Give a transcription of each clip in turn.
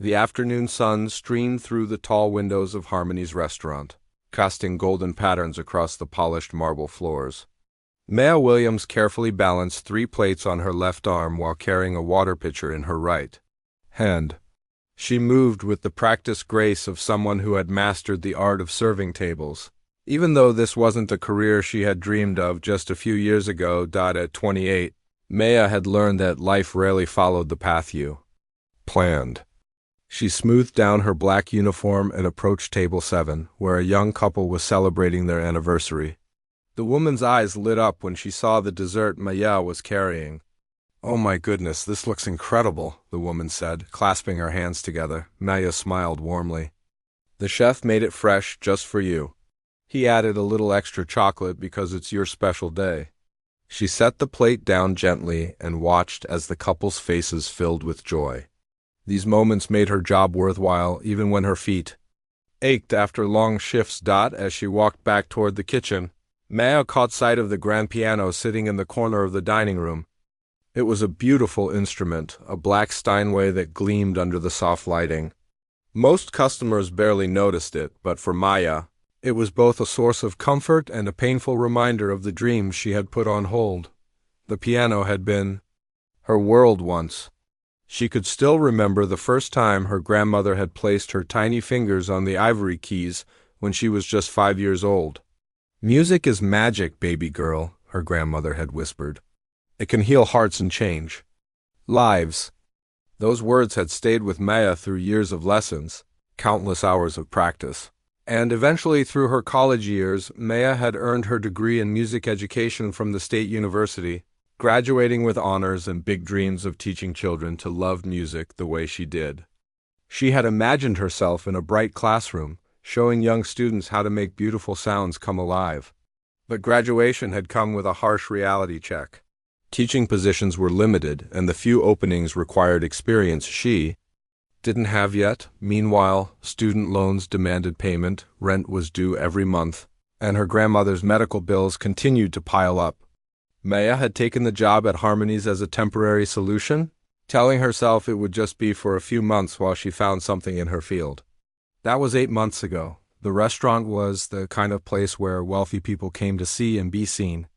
The afternoon sun streamed through the tall windows of Harmony's restaurant, casting golden patterns across the polished marble floors. Maya Williams carefully balanced 3 plates on her left arm while carrying a water pitcher in her right hand. She moved with the practiced grace of someone who had mastered the art of serving tables. Even though this wasn't a career she had dreamed of just a few years ago, at 28, Maya had learned that life rarely followed the path you planned. She smoothed down her black uniform and approached table 7, where a young couple was celebrating their anniversary. The woman's eyes lit up when she saw the dessert Maya was carrying. "Oh my goodness, this looks incredible," the woman said, clasping her hands together. Maya smiled warmly. "The chef made it fresh just for you. He added a little extra chocolate because it's your special day." She set the plate down gently and watched as the couple's faces filled with joy. These moments made her job worthwhile even when her feet ached after long shifts. As she walked back toward the kitchen, Maya caught sight of the grand piano sitting in the corner of the dining room. It was a beautiful instrument, a black Steinway that gleamed under the soft lighting. Most customers barely noticed it, but for Maya, it was both a source of comfort and a painful reminder of the dreams she had put on hold. The piano had been her world once. She could still remember the first time her grandmother had placed her tiny fingers on the ivory keys when she was just 5 years old. "Music is magic, baby girl," her grandmother had whispered. "It can heal hearts and change lives." Those words had stayed with Maya through years of lessons, countless hours of practice. And eventually, through her college years, Maya had earned her degree in music education from the State University, graduating with honors and big dreams of teaching children to love music the way she did. She had imagined herself in a bright classroom, showing young students how to make beautiful sounds come alive. But graduation had come with a harsh reality check. Teaching positions were limited, and the few openings required experience she didn't have yet. Meanwhile, student loans demanded payment, rent was due every month, and her grandmother's medical bills continued to pile up. Maya had taken the job at Harmony's as a temporary solution, telling herself it would just be for a few months while she found something in her field. That was 8 months ago. The restaurant was the kind of place where wealthy people came to see and be seen.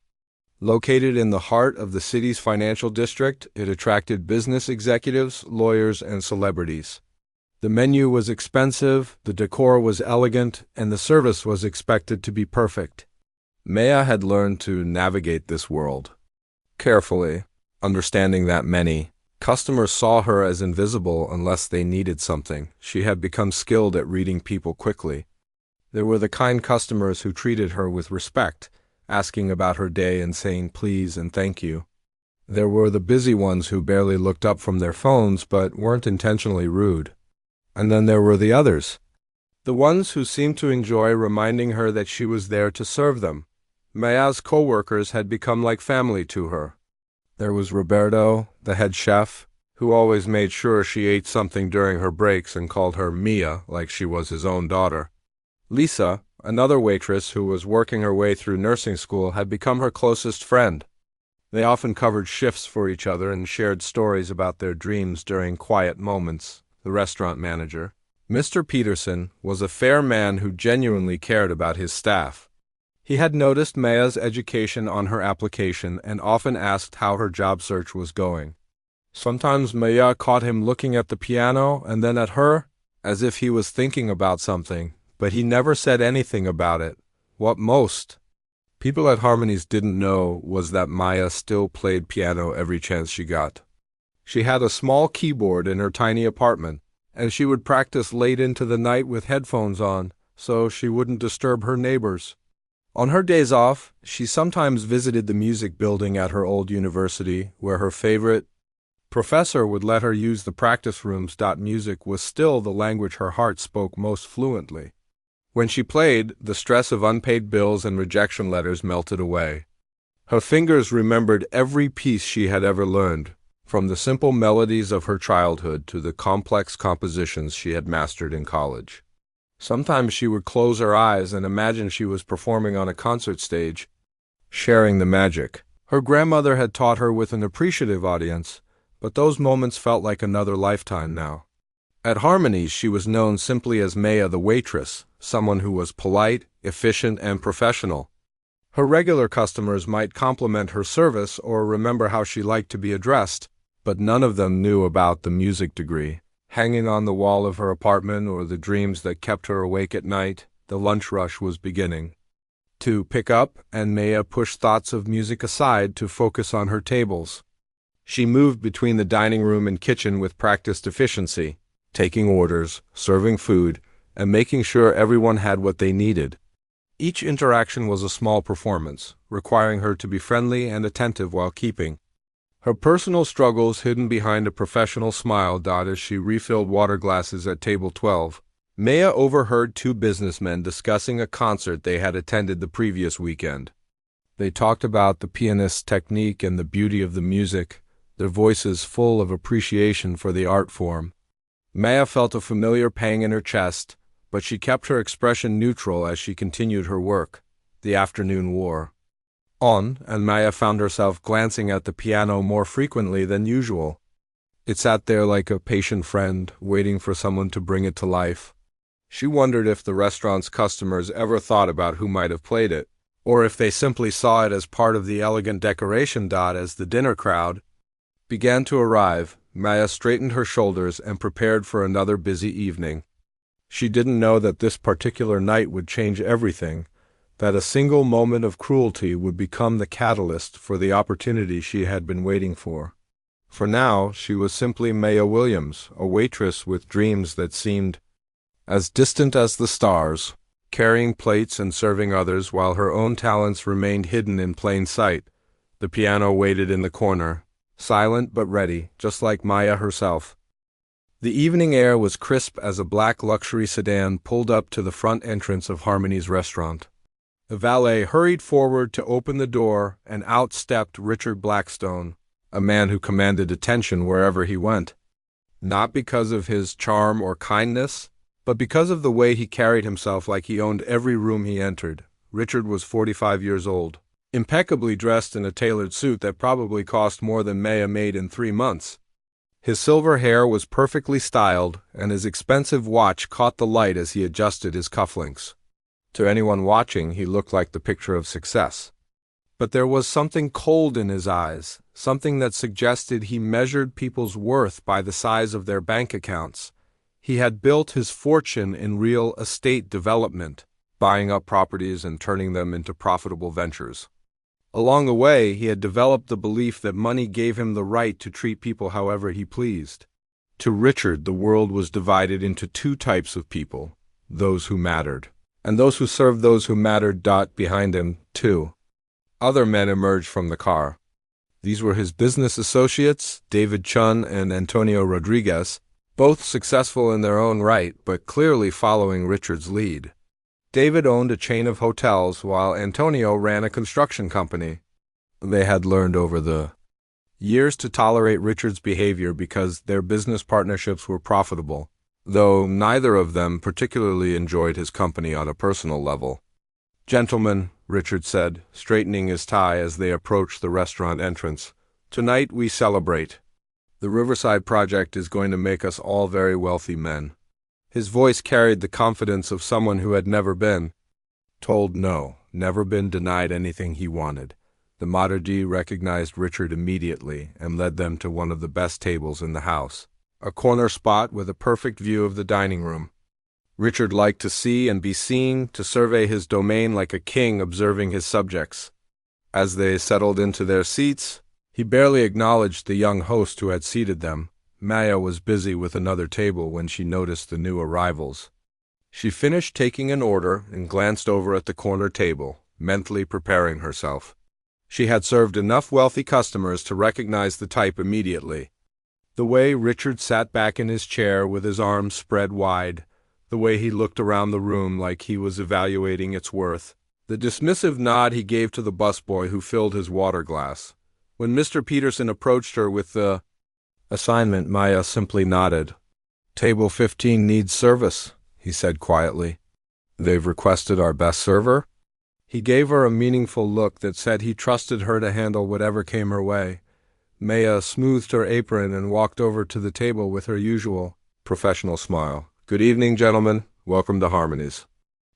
Located in the heart of the city's financial district, it attracted business executives, lawyers, and celebrities. The menu was expensive, the decor was elegant, and the service was expected to be perfect. Maya had learned to navigate this world carefully, understanding that many customers saw her as invisible unless they needed something. She had become skilled at reading people quickly. There were the kind customers who treated her with respect, asking about her day and saying please and thank you. There were the busy ones who barely looked up from their phones but weren't intentionally rude. And then there were the others, the ones who seemed to enjoy reminding her that she was there to serve them. Maya's co-workers had become like family to her. There was Roberto, the head chef, who always made sure she ate something during her breaks and called her Mia like she was his own daughter. Lisa, another waitress who was working her way through nursing school, had become her closest friend. They often covered shifts for each other and shared stories about their dreams during quiet moments. The restaurant manager, Mr. Peterson, was a fair man who genuinely cared about his staff. He had noticed Maya's education on her application and often asked how her job search was going. Sometimes Maya caught him looking at the piano and then at her, as if he was thinking about something, but he never said anything about it. What most people at Harmony's didn't know was that Maya still played piano every chance she got. She had a small keyboard in her tiny apartment, and she would practice late into the night with headphones on, so she wouldn't disturb her neighbors. On her days off, she sometimes visited the music building at her old university, where her favorite professor would let her use the practice rooms. Music was still the language her heart spoke most fluently. When she played, the stress of unpaid bills and rejection letters melted away. Her fingers remembered every piece she had ever learned, from the simple melodies of her childhood to the complex compositions she had mastered in college. Sometimes she would close her eyes and imagine she was performing on a concert stage, sharing the magic. Her grandmother had taught her with an appreciative audience, but those moments felt like another lifetime now. At Harmony's, she was known simply as Maya the waitress, someone who was polite, efficient, and professional. Her regular customers might compliment her service or remember how she liked to be addressed, but none of them knew about the music degree hanging on the wall of her apartment or the dreams that kept her awake at night. The lunch rush was beginning to pick up, and Maya pushed thoughts of music aside to focus on her tables. She moved between the dining room and kitchen with practiced efficiency, taking orders, serving food, and making sure everyone had what they needed. Each interaction was a small performance, requiring her to be friendly and attentive while keeping her personal struggles hidden behind a professional smile. As she refilled water glasses at table 12, Maya overheard two businessmen discussing a concert they had attended the previous weekend. They talked about the pianist's technique and the beauty of the music, their voices full of appreciation for the art form. Maya felt a familiar pang in her chest, but she kept her expression neutral as she continued her work. The afternoon wore on, and Maya found herself glancing at the piano more frequently than usual. It sat there like a patient friend, waiting for someone to bring it to life. She wondered if the restaurant's customers ever thought about who might have played it, or if they simply saw it as part of the elegant decoration. As the dinner crowd began to arrive, Maya straightened her shoulders and prepared for another busy evening. She didn't know that this particular night would change everything, that a single moment of cruelty would become the catalyst for the opportunity she had been waiting for. For now, she was simply Maya Williams, a waitress with dreams that seemed as distant as the stars, carrying plates and serving others while her own talents remained hidden in plain sight. The piano waited in the corner, silent but ready, just like Maya herself. The evening air was crisp as a black luxury sedan pulled up to the front entrance of Harmony's restaurant. The valet hurried forward to open the door, and out stepped Richard Blackstone, a man who commanded attention wherever he went. Not because of his charm or kindness, but because of the way he carried himself, like he owned every room he entered. Richard was 45 years old, impeccably dressed in a tailored suit that probably cost more than Maya made in 3 months. His silver hair was perfectly styled, and his expensive watch caught the light as he adjusted his cufflinks. To anyone watching, he looked like the picture of success. But there was something cold in his eyes, something that suggested he measured people's worth by the size of their bank accounts. He had built his fortune in real estate development, buying up properties and turning them into profitable ventures. Along the way, he had developed the belief that money gave him the right to treat people however he pleased. To Richard, the world was divided into two types of people: those who mattered, and those who served those who mattered. Behind him, too, other men emerged from the car. These were his business associates, David Chun and Antonio Rodriguez, both successful in their own right, but clearly following Richard's lead. David owned a chain of hotels, while Antonio ran a construction company. They had learned over the years to tolerate Richard's behavior because their business partnerships were profitable, though neither of them particularly enjoyed his company on a personal level. "Gentlemen," Richard said, straightening his tie as they approached the restaurant entrance, "tonight we celebrate. The Riverside project is going to make us all very wealthy men." His voice carried the confidence of someone who had never been told no, never been denied anything he wanted. The Materdi recognized Richard immediately and led them to one of the best tables in the house, a corner spot with a perfect view of the dining room. Richard liked to see and be seen, to survey his domain like a king observing his subjects. As they settled into their seats, he barely acknowledged the young host who had seated them. Maya was busy with another table when she noticed the new arrivals. She finished taking an order and glanced over at the corner table, mentally preparing herself. She had served enough wealthy customers to recognize the type immediately. The way Richard sat back in his chair with his arms spread wide, the way he looked around the room like he was evaluating its worth, the dismissive nod he gave to the busboy who filled his water glass. When Mr. Peterson approached her with the assignment, Maya simply nodded. "Table 15 needs service," he said quietly. "They've requested our best server?" He gave her a meaningful look that said he trusted her to handle whatever came her way. Maya smoothed her apron and walked over to the table with her usual professional smile. Good evening, gentlemen. Welcome to Harmonies.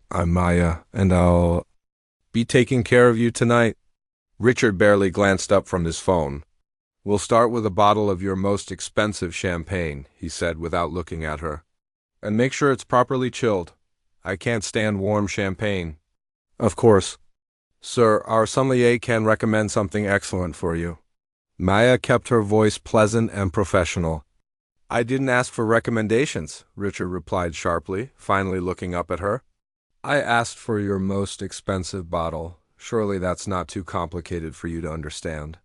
I'm Maya, and I'll be taking care of you tonight. Richard barely glanced up from his phone. We'll start with a bottle of your most expensive champagne, he said without looking at her. And make sure it's properly chilled. I can't stand warm champagne. Of course. Sir, our sommelier can recommend something excellent for you. Maya kept her voice pleasant and professional. I didn't ask for recommendations, Richard replied sharply, finally looking up at her. I asked for your most expensive bottle. Surely that's not too complicated for you to understand.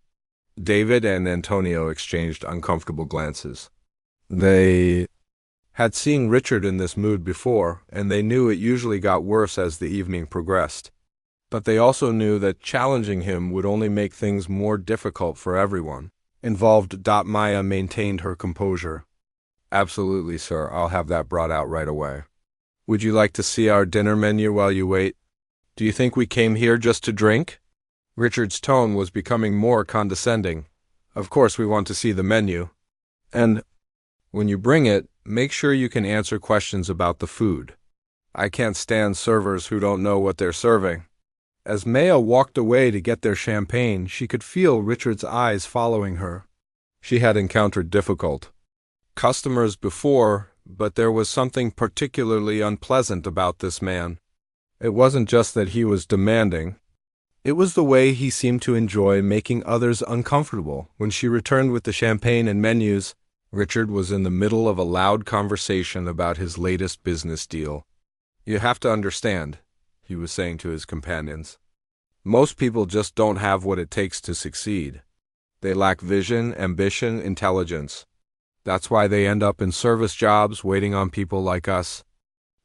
David and Antonio exchanged uncomfortable glances. They had seen Richard in this mood before, and they knew it usually got worse as the evening progressed. But they also knew that challenging him would only make things more difficult for everyone involved. Maya maintained her composure. Absolutely, sir. I'll have that brought out right away. Would you like to see our dinner menu while you wait? Do you think we came here just to drink? Richard's tone was becoming more condescending. Of course we want to see the menu. And when you bring it, make sure you can answer questions about the food. I can't stand servers who don't know what they're serving. As Maya walked away to get their champagne, she could feel Richard's eyes following her. She had encountered difficult customers before, but there was something particularly unpleasant about this man. It wasn't just that he was demanding. It was the way he seemed to enjoy making others uncomfortable. When she returned with the champagne and menus, Richard was in the middle of a loud conversation about his latest business deal. You have to understand, he was saying to his companions. Most people just don't have what it takes to succeed. They lack vision, ambition, intelligence. That's why they end up in service jobs waiting on people like us.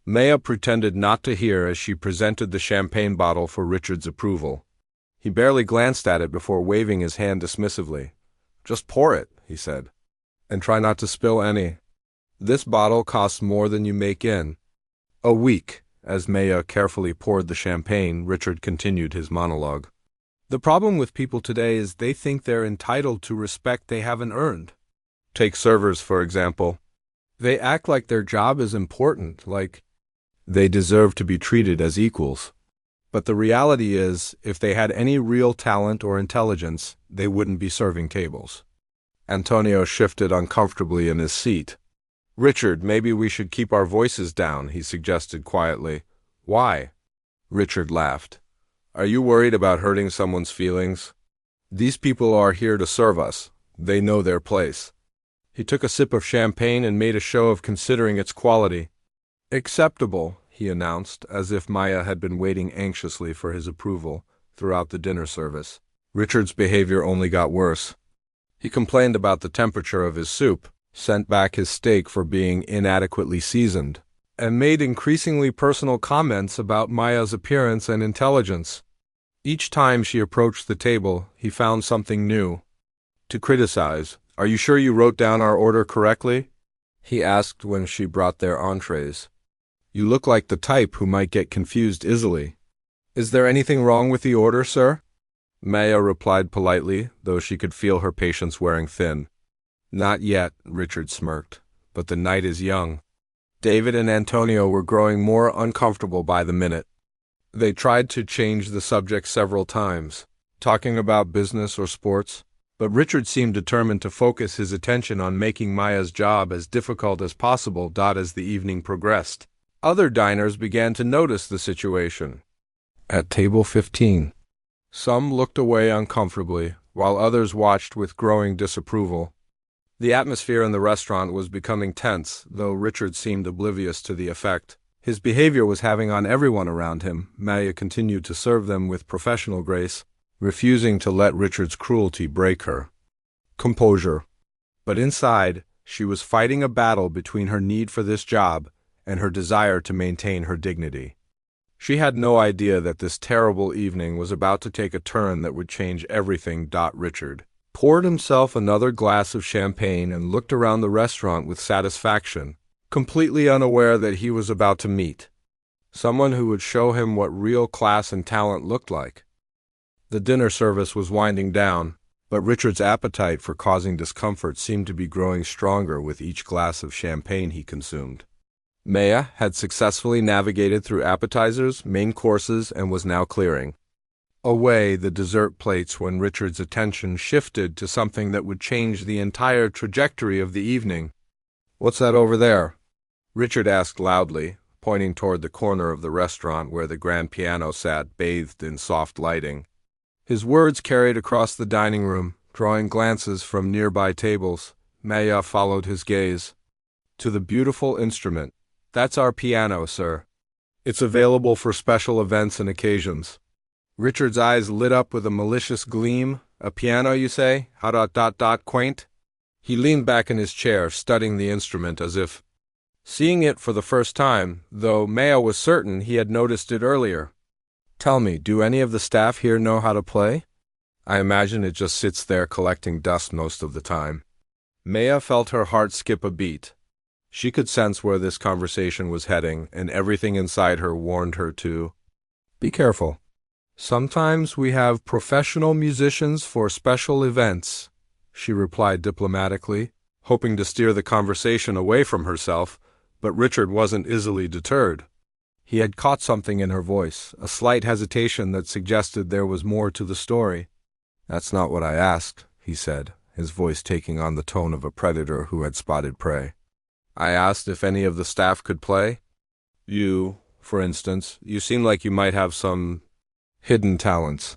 Maya pretended not to hear as she presented the champagne bottle for Richard's approval. He barely glanced at it before waving his hand dismissively. Just pour it, he said, and try not to spill any. This bottle costs more than you make in a week. As Maya carefully poured the champagne, Richard continued his monologue. The problem with people today is they think they're entitled to respect they haven't earned. Take servers, for example. They act like their job is important, like they deserve to be treated as equals. But the reality is, if they had any real talent or intelligence, they wouldn't be serving tables. Antonio shifted uncomfortably in his seat. Richard, maybe we should keep our voices down, he suggested quietly. Why? Richard laughed. Are you worried about hurting someone's feelings? These people are here to serve us. They know their place. He took a sip of champagne and made a show of considering its quality. Acceptable, he announced, as if Maya had been waiting anxiously for his approval throughout the dinner service. Richard's behavior only got worse. He complained about the temperature of his soup, sent back his steak for being inadequately seasoned, and made increasingly personal comments about Maya's appearance and intelligence. Each time she approached the table, he found something new to criticize. Are you sure you wrote down our order correctly? He asked when she brought their entrees. You look like the type who might get confused easily. Is there anything wrong with the order, sir? Maya replied politely, though she could feel her patience wearing thin. Not yet, Richard smirked, but the night is young. David and Antonio were growing more uncomfortable by the minute. They tried to change the subject several times, talking about business or sports, but Richard seemed determined to focus his attention on making Maya's job as difficult as possible. As the evening progressed, other diners began to notice the situation. At table 15, some looked away uncomfortably, while others watched with growing disapproval. The atmosphere in the restaurant was becoming tense, though Richard seemed oblivious to the effect his behavior was having on everyone around him. Maya continued to serve them with professional grace, refusing to let Richard's cruelty break her composure. But inside, she was fighting a battle between her need for this job and her desire to maintain her dignity. She had no idea that this terrible evening was about to take a turn that would change everything. Richard poured himself another glass of champagne and looked around the restaurant with satisfaction, completely unaware that he was about to meet someone who would show him what real class and talent looked like. The dinner service was winding down, But Richard's appetite for causing discomfort seemed to be growing stronger with each glass of champagne he consumed. Maya had successfully navigated through appetizers, main courses, and was now clearing away the dessert plates when Richard's attention shifted to something that would change the entire trajectory of the evening. "What's that over there?" Richard asked loudly, pointing toward the corner of the restaurant where the grand piano sat, bathed in soft lighting. His words carried across the dining room, drawing glances from nearby tables. Maya followed his gaze to the beautiful instrument. "That's our piano, sir. It's available for special events and occasions." Richard's eyes lit up with a malicious gleam. "A piano, you say? Quaint?" He leaned back in his chair, studying the instrument as if seeing it for the first time, though Maya was certain he had noticed it earlier. "Tell me, do any of the staff here know how to play? I imagine it just sits there collecting dust most of the time." Maya felt her heart skip a beat. She could sense where this conversation was heading, and everything inside her warned her to be careful. "Sometimes we have professional musicians for special events," she replied diplomatically, hoping to steer the conversation away from herself, but Richard wasn't easily deterred. He had caught something in her voice, a slight hesitation that suggested there was more to the story. "That's not what I asked," he said, his voice taking on the tone of a predator who had spotted prey. "I asked if any of the staff could play. You, for instance, you seem like you might have some hidden talents."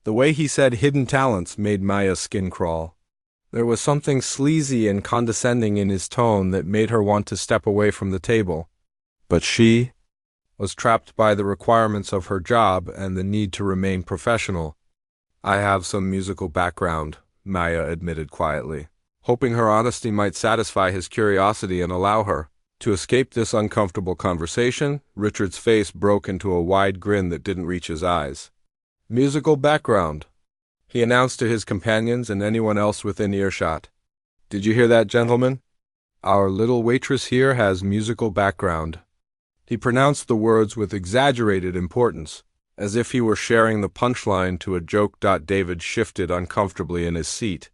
The way he said hidden talents made Maya's skin crawl. There was something sleazy and condescending in his tone that made her want to step away from the table. But she was trapped by the requirements of her job and the need to remain professional. "I have some musical background," Maya admitted quietly, hoping her honesty might satisfy his curiosity and allow her to escape this uncomfortable conversation. Richard's face broke into a wide grin that didn't reach his eyes. "Musical background," he announced to his companions and anyone else within earshot. "Did you hear that, gentlemen? Our little waitress here has musical background." He pronounced the words with exaggerated importance, as if he were sharing the punchline to a joke. David shifted uncomfortably in his seat.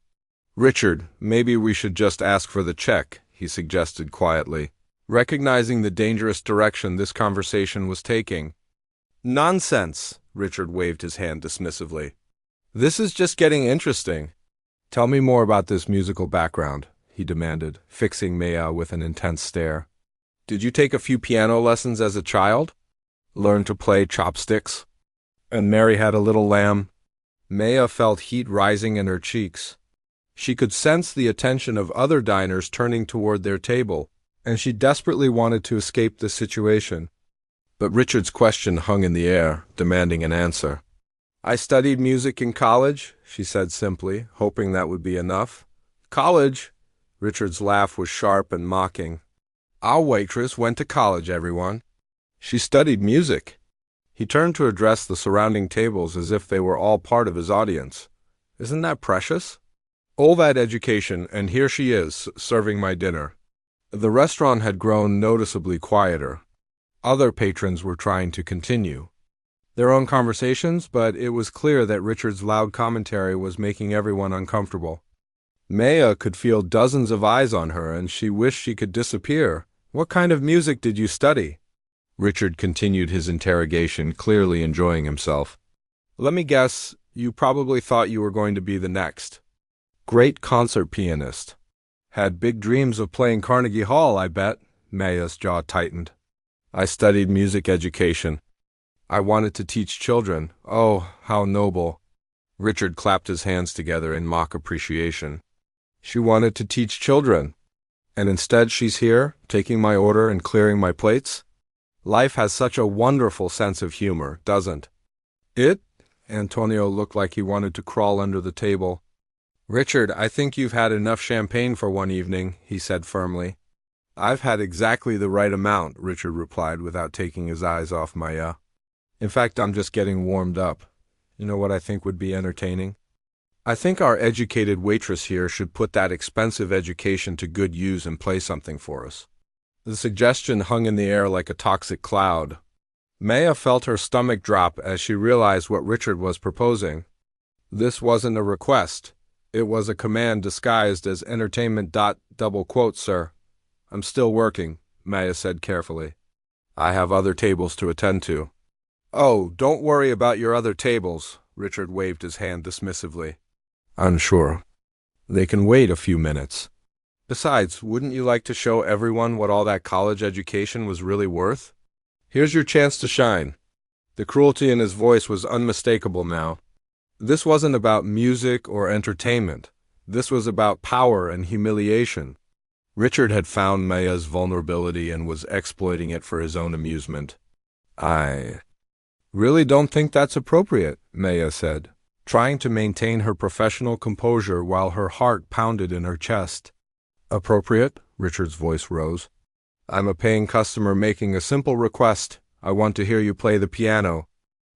"Richard, maybe we should just ask for the check," he suggested quietly, recognizing the dangerous direction this conversation was taking. "Nonsense," Richard waved his hand dismissively. "This is just getting interesting." "Tell me more about this musical background," he demanded, fixing Maya with an intense stare. "Did you take a few piano lessons as a child? Learn to play chopsticks? And Mary had a little lamb?" Maya felt heat rising in her cheeks. She could sense the attention of other diners turning toward their table, and she desperately wanted to escape the situation. But Richard's question hung in the air, demanding an answer. "I studied music in college," she said simply, hoping that would be enough. "College?" Richard's laugh was sharp and mocking. "Our waitress went to college, everyone. She studied music." He turned to address the surrounding tables as if they were all part of his audience. "Isn't that precious? All that education, and here she is, serving my dinner." The restaurant had grown noticeably quieter. Other patrons were trying to continue their own conversations, but it was clear that Richard's loud commentary was making everyone uncomfortable. Maya could feel dozens of eyes on her, and she wished she could disappear. "What kind of music did you study?" Richard continued his interrogation, clearly enjoying himself. "Let me guess, you probably thought you were going to be the next great concert pianist. Had big dreams of playing Carnegie Hall, I bet." Maya's jaw tightened. "I studied music education. I wanted to teach children. Oh, how noble." Richard clapped his hands together in mock appreciation. "She wanted to teach children. And instead she's here, taking my order and clearing my plates? Life has such a wonderful sense of humor, doesn't it?" Antonio looked like he wanted to crawl under the table. "Richard, I think you've had enough champagne for one evening," he said firmly. "I've had exactly the right amount," Richard replied without taking his eyes off Maya. "In fact, I'm just getting warmed up. You know what I think would be entertaining? I think our educated waitress here should put that expensive education to good use and play something for us." The suggestion hung in the air like a toxic cloud. Maya felt her stomach drop as she realized what Richard was proposing. This wasn't a request. It was a command disguised as entertainment. Double quote, sir. I'm still working, Maya said carefully. I have other tables to attend to. Oh, don't worry about your other tables, Richard waved his hand dismissively. Unsure. They can wait a few minutes. Besides, wouldn't you like to show everyone what all that college education was really worth? Here's your chance to shine. The cruelty in his voice was unmistakable now. This wasn't about music or entertainment. This was about power and humiliation. Richard had found Maya's vulnerability and was exploiting it for his own amusement. I really don't think that's appropriate, Maya said, trying to maintain her professional composure while her heart pounded in her chest. Appropriate? Richard's voice rose. I'm a paying customer making a simple request. I want to hear you play the piano.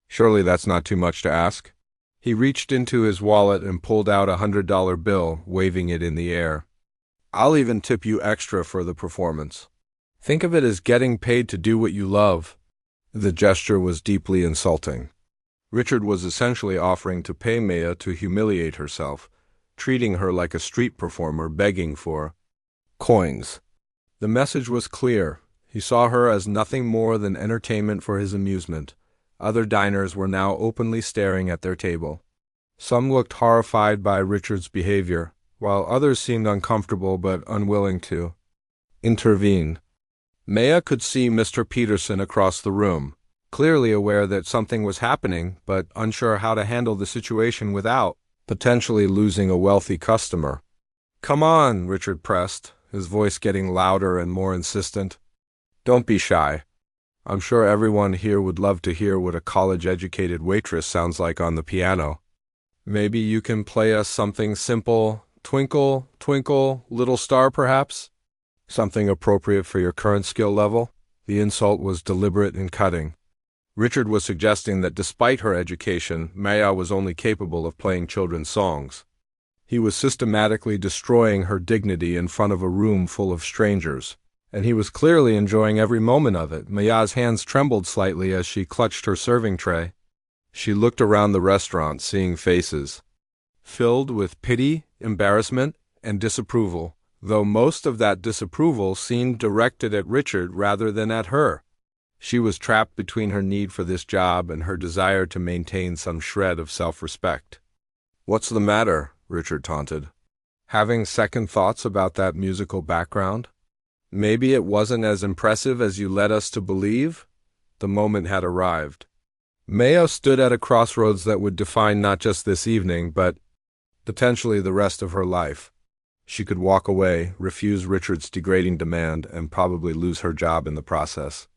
Surely that's not too much to ask? He reached into his wallet and pulled out a $100 bill, waving it in the air. I'll even tip you extra for the performance. Think of it as getting paid to do what you love. The gesture was deeply insulting. Richard was essentially offering to pay Maya to humiliate herself, treating her like a street performer begging for coins. The message was clear. He saw her as nothing more than entertainment for his amusement. Other diners were now openly staring at their table. Some looked horrified by Richard's behavior, while others seemed uncomfortable but unwilling to intervene. Maya could see Mr. Peterson across the room, clearly aware that something was happening, but unsure how to handle the situation without potentially losing a wealthy customer. Come on, Richard pressed, his voice getting louder and more insistent. Don't be shy. I'm sure everyone here would love to hear what a college-educated waitress sounds like on the piano. Maybe you can play us something simple. Twinkle, twinkle, little star, perhaps? Something appropriate for your current skill level? The insult was deliberate and cutting. Richard was suggesting that despite her education, Maya was only capable of playing children's songs. He was systematically destroying her dignity in front of a room full of strangers, and he was clearly enjoying every moment of it. Maya's hands trembled slightly as she clutched her serving tray. She looked around the restaurant, seeing faces filled with pity, embarrassment, and disapproval, though most of that disapproval seemed directed at Richard rather than at her. She was trapped between her need for this job and her desire to maintain some shred of self-respect. What's the matter? Richard taunted. Having second thoughts about that musical background? Maybe it wasn't as impressive as you led us to believe? The moment had arrived. Maya stood at a crossroads that would define not just this evening, but potentially the rest of her life. She could walk away, refuse Richard's degrading demand, and probably lose her job in the process.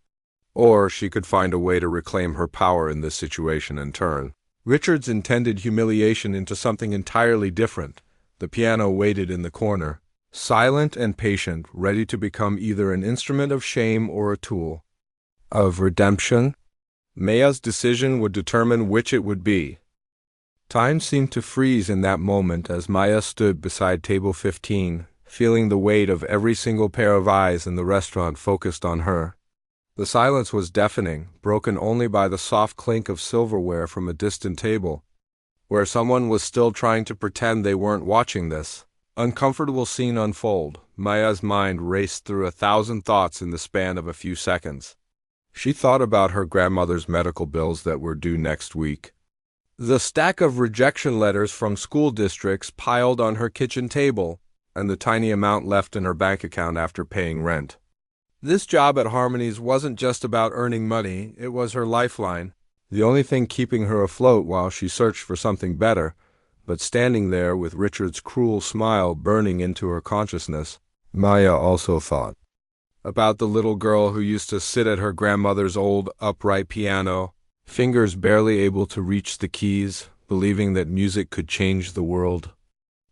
Or she could find a way to reclaim her power in this situation and turn Richard's intended humiliation into something entirely different. The piano waited in the corner, silent and patient, ready to become either an instrument of shame or a tool of redemption. Maya's decision would determine which it would be. Time seemed to freeze in that moment as Maya stood beside table 15, feeling the weight of every single pair of eyes in the restaurant focused on her. The silence was deafening, broken only by the soft clink of silverware from a distant table, where someone was still trying to pretend they weren't watching this uncomfortable scene unfold. Maya's mind raced through 1,000 thoughts in the span of a few seconds. She thought about her grandmother's medical bills that were due next week, the stack of rejection letters from school districts piled on her kitchen table, and the tiny amount left in her bank account after paying rent. This job at Harmony's wasn't just about earning money, it was her lifeline, the only thing keeping her afloat while she searched for something better. But standing there with Richard's cruel smile burning into her consciousness, Maya also thought about the little girl who used to sit at her grandmother's old upright piano, fingers barely able to reach the keys, believing that music could change the world.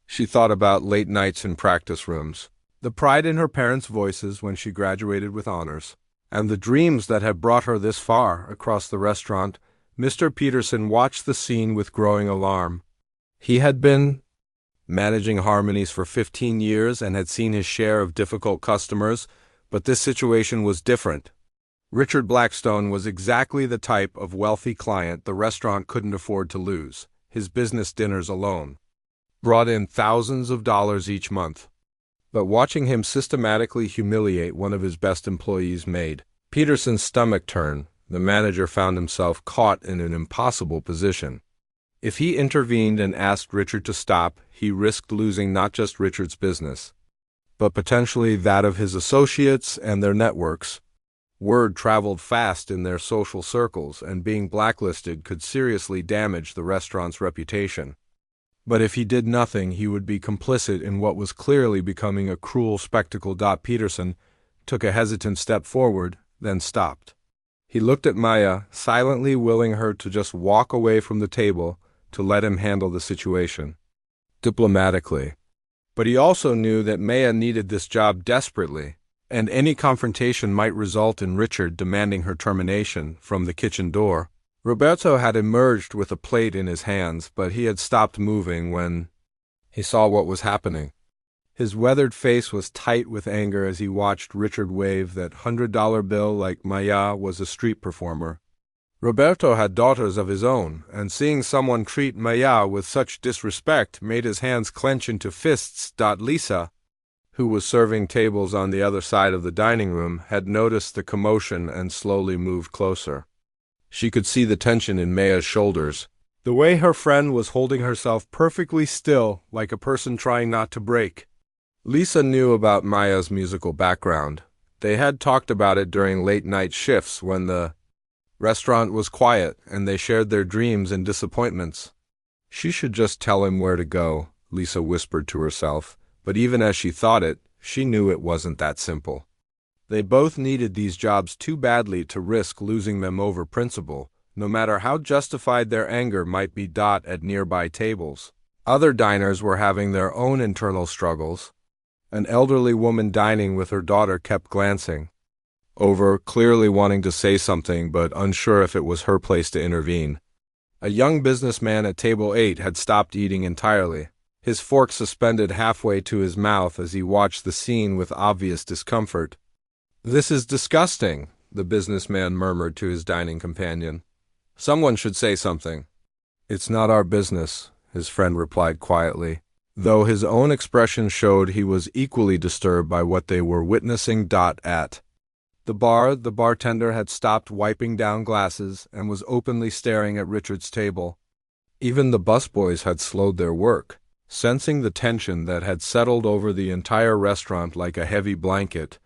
She thought about late nights in practice rooms, the pride in her parents' voices when she graduated with honors, and the dreams that had brought her this far. Across the restaurant, Mr. Peterson watched the scene with growing alarm. He had been managing Harmonies for 15 years and had seen his share of difficult customers, but this situation was different. Richard Blackstone was exactly the type of wealthy client the restaurant couldn't afford to lose, his business dinners alone. brought in thousands of dollars each month. But watching him systematically humiliate one of his best employees made Peterson's stomach turn. The manager found himself caught in an impossible position. If he intervened and asked Richard to stop, he risked losing not just Richard's business, but potentially that of his associates and their networks. Word traveled fast in their social circles, and being blacklisted could seriously damage the restaurant's reputation. But if he did nothing, he would be complicit in what was clearly becoming a cruel spectacle. Peterson took a hesitant step forward, then stopped. He looked at Maya, silently willing her to just walk away from the table to let him handle the situation diplomatically. But he also knew that Maya needed this job desperately, and any confrontation might result in Richard demanding her termination. From the kitchen door, Roberto had emerged with a plate in his hands, but he had stopped moving when he saw what was happening. His weathered face was tight with anger as he watched Richard wave that $100 bill like Maya was a street performer. Roberto had daughters of his own, and seeing someone treat Maya with such disrespect made his hands clench into fists. Lisa, who was serving tables on the other side of the dining room, had noticed the commotion and slowly moved closer. She could see the tension in Maya's shoulders, the way her friend was holding herself perfectly still, like a person trying not to break. Lisa knew about Maya's musical background. They had talked about it during late-night shifts when the restaurant was quiet, and they shared their dreams and disappointments. She should just tell him where to go, Lisa whispered to herself, but even as she thought it, she knew it wasn't that simple. They both needed these jobs too badly to risk losing them over principle, no matter how justified their anger might be. At nearby tables, other diners were having their own internal struggles. An elderly woman dining with her daughter kept glancing over, clearly wanting to say something but unsure if it was her place to intervene. A young businessman at table 8 had stopped eating entirely, his fork suspended halfway to his mouth as he watched the scene with obvious discomfort. "This is disgusting," the businessman murmured to his dining companion. "Someone should say something." "It's not our business," his friend replied quietly, though his own expression showed he was equally disturbed by what they were witnessing. At the bar, the bartender had stopped wiping down glasses and was openly staring at Richard's table. Even the busboys had slowed their work, sensing the tension that had settled over the entire restaurant like a heavy blanket.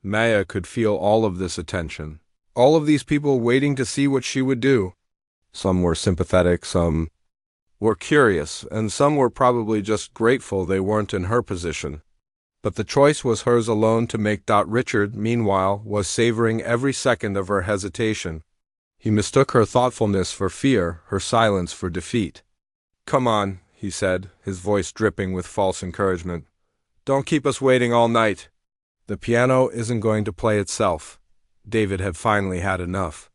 Maya could feel all of this attention, all of these people waiting to see what she would do. Some were sympathetic, some were curious, and some were probably just grateful they weren't in her position. But the choice was hers alone to make. Richard, meanwhile, was savoring every second of her hesitation. He mistook her thoughtfulness for fear, her silence for defeat. "Come on," he said, his voice dripping with false encouragement. "Don't keep us waiting all night." The piano isn't going to play itself. David had finally had enough.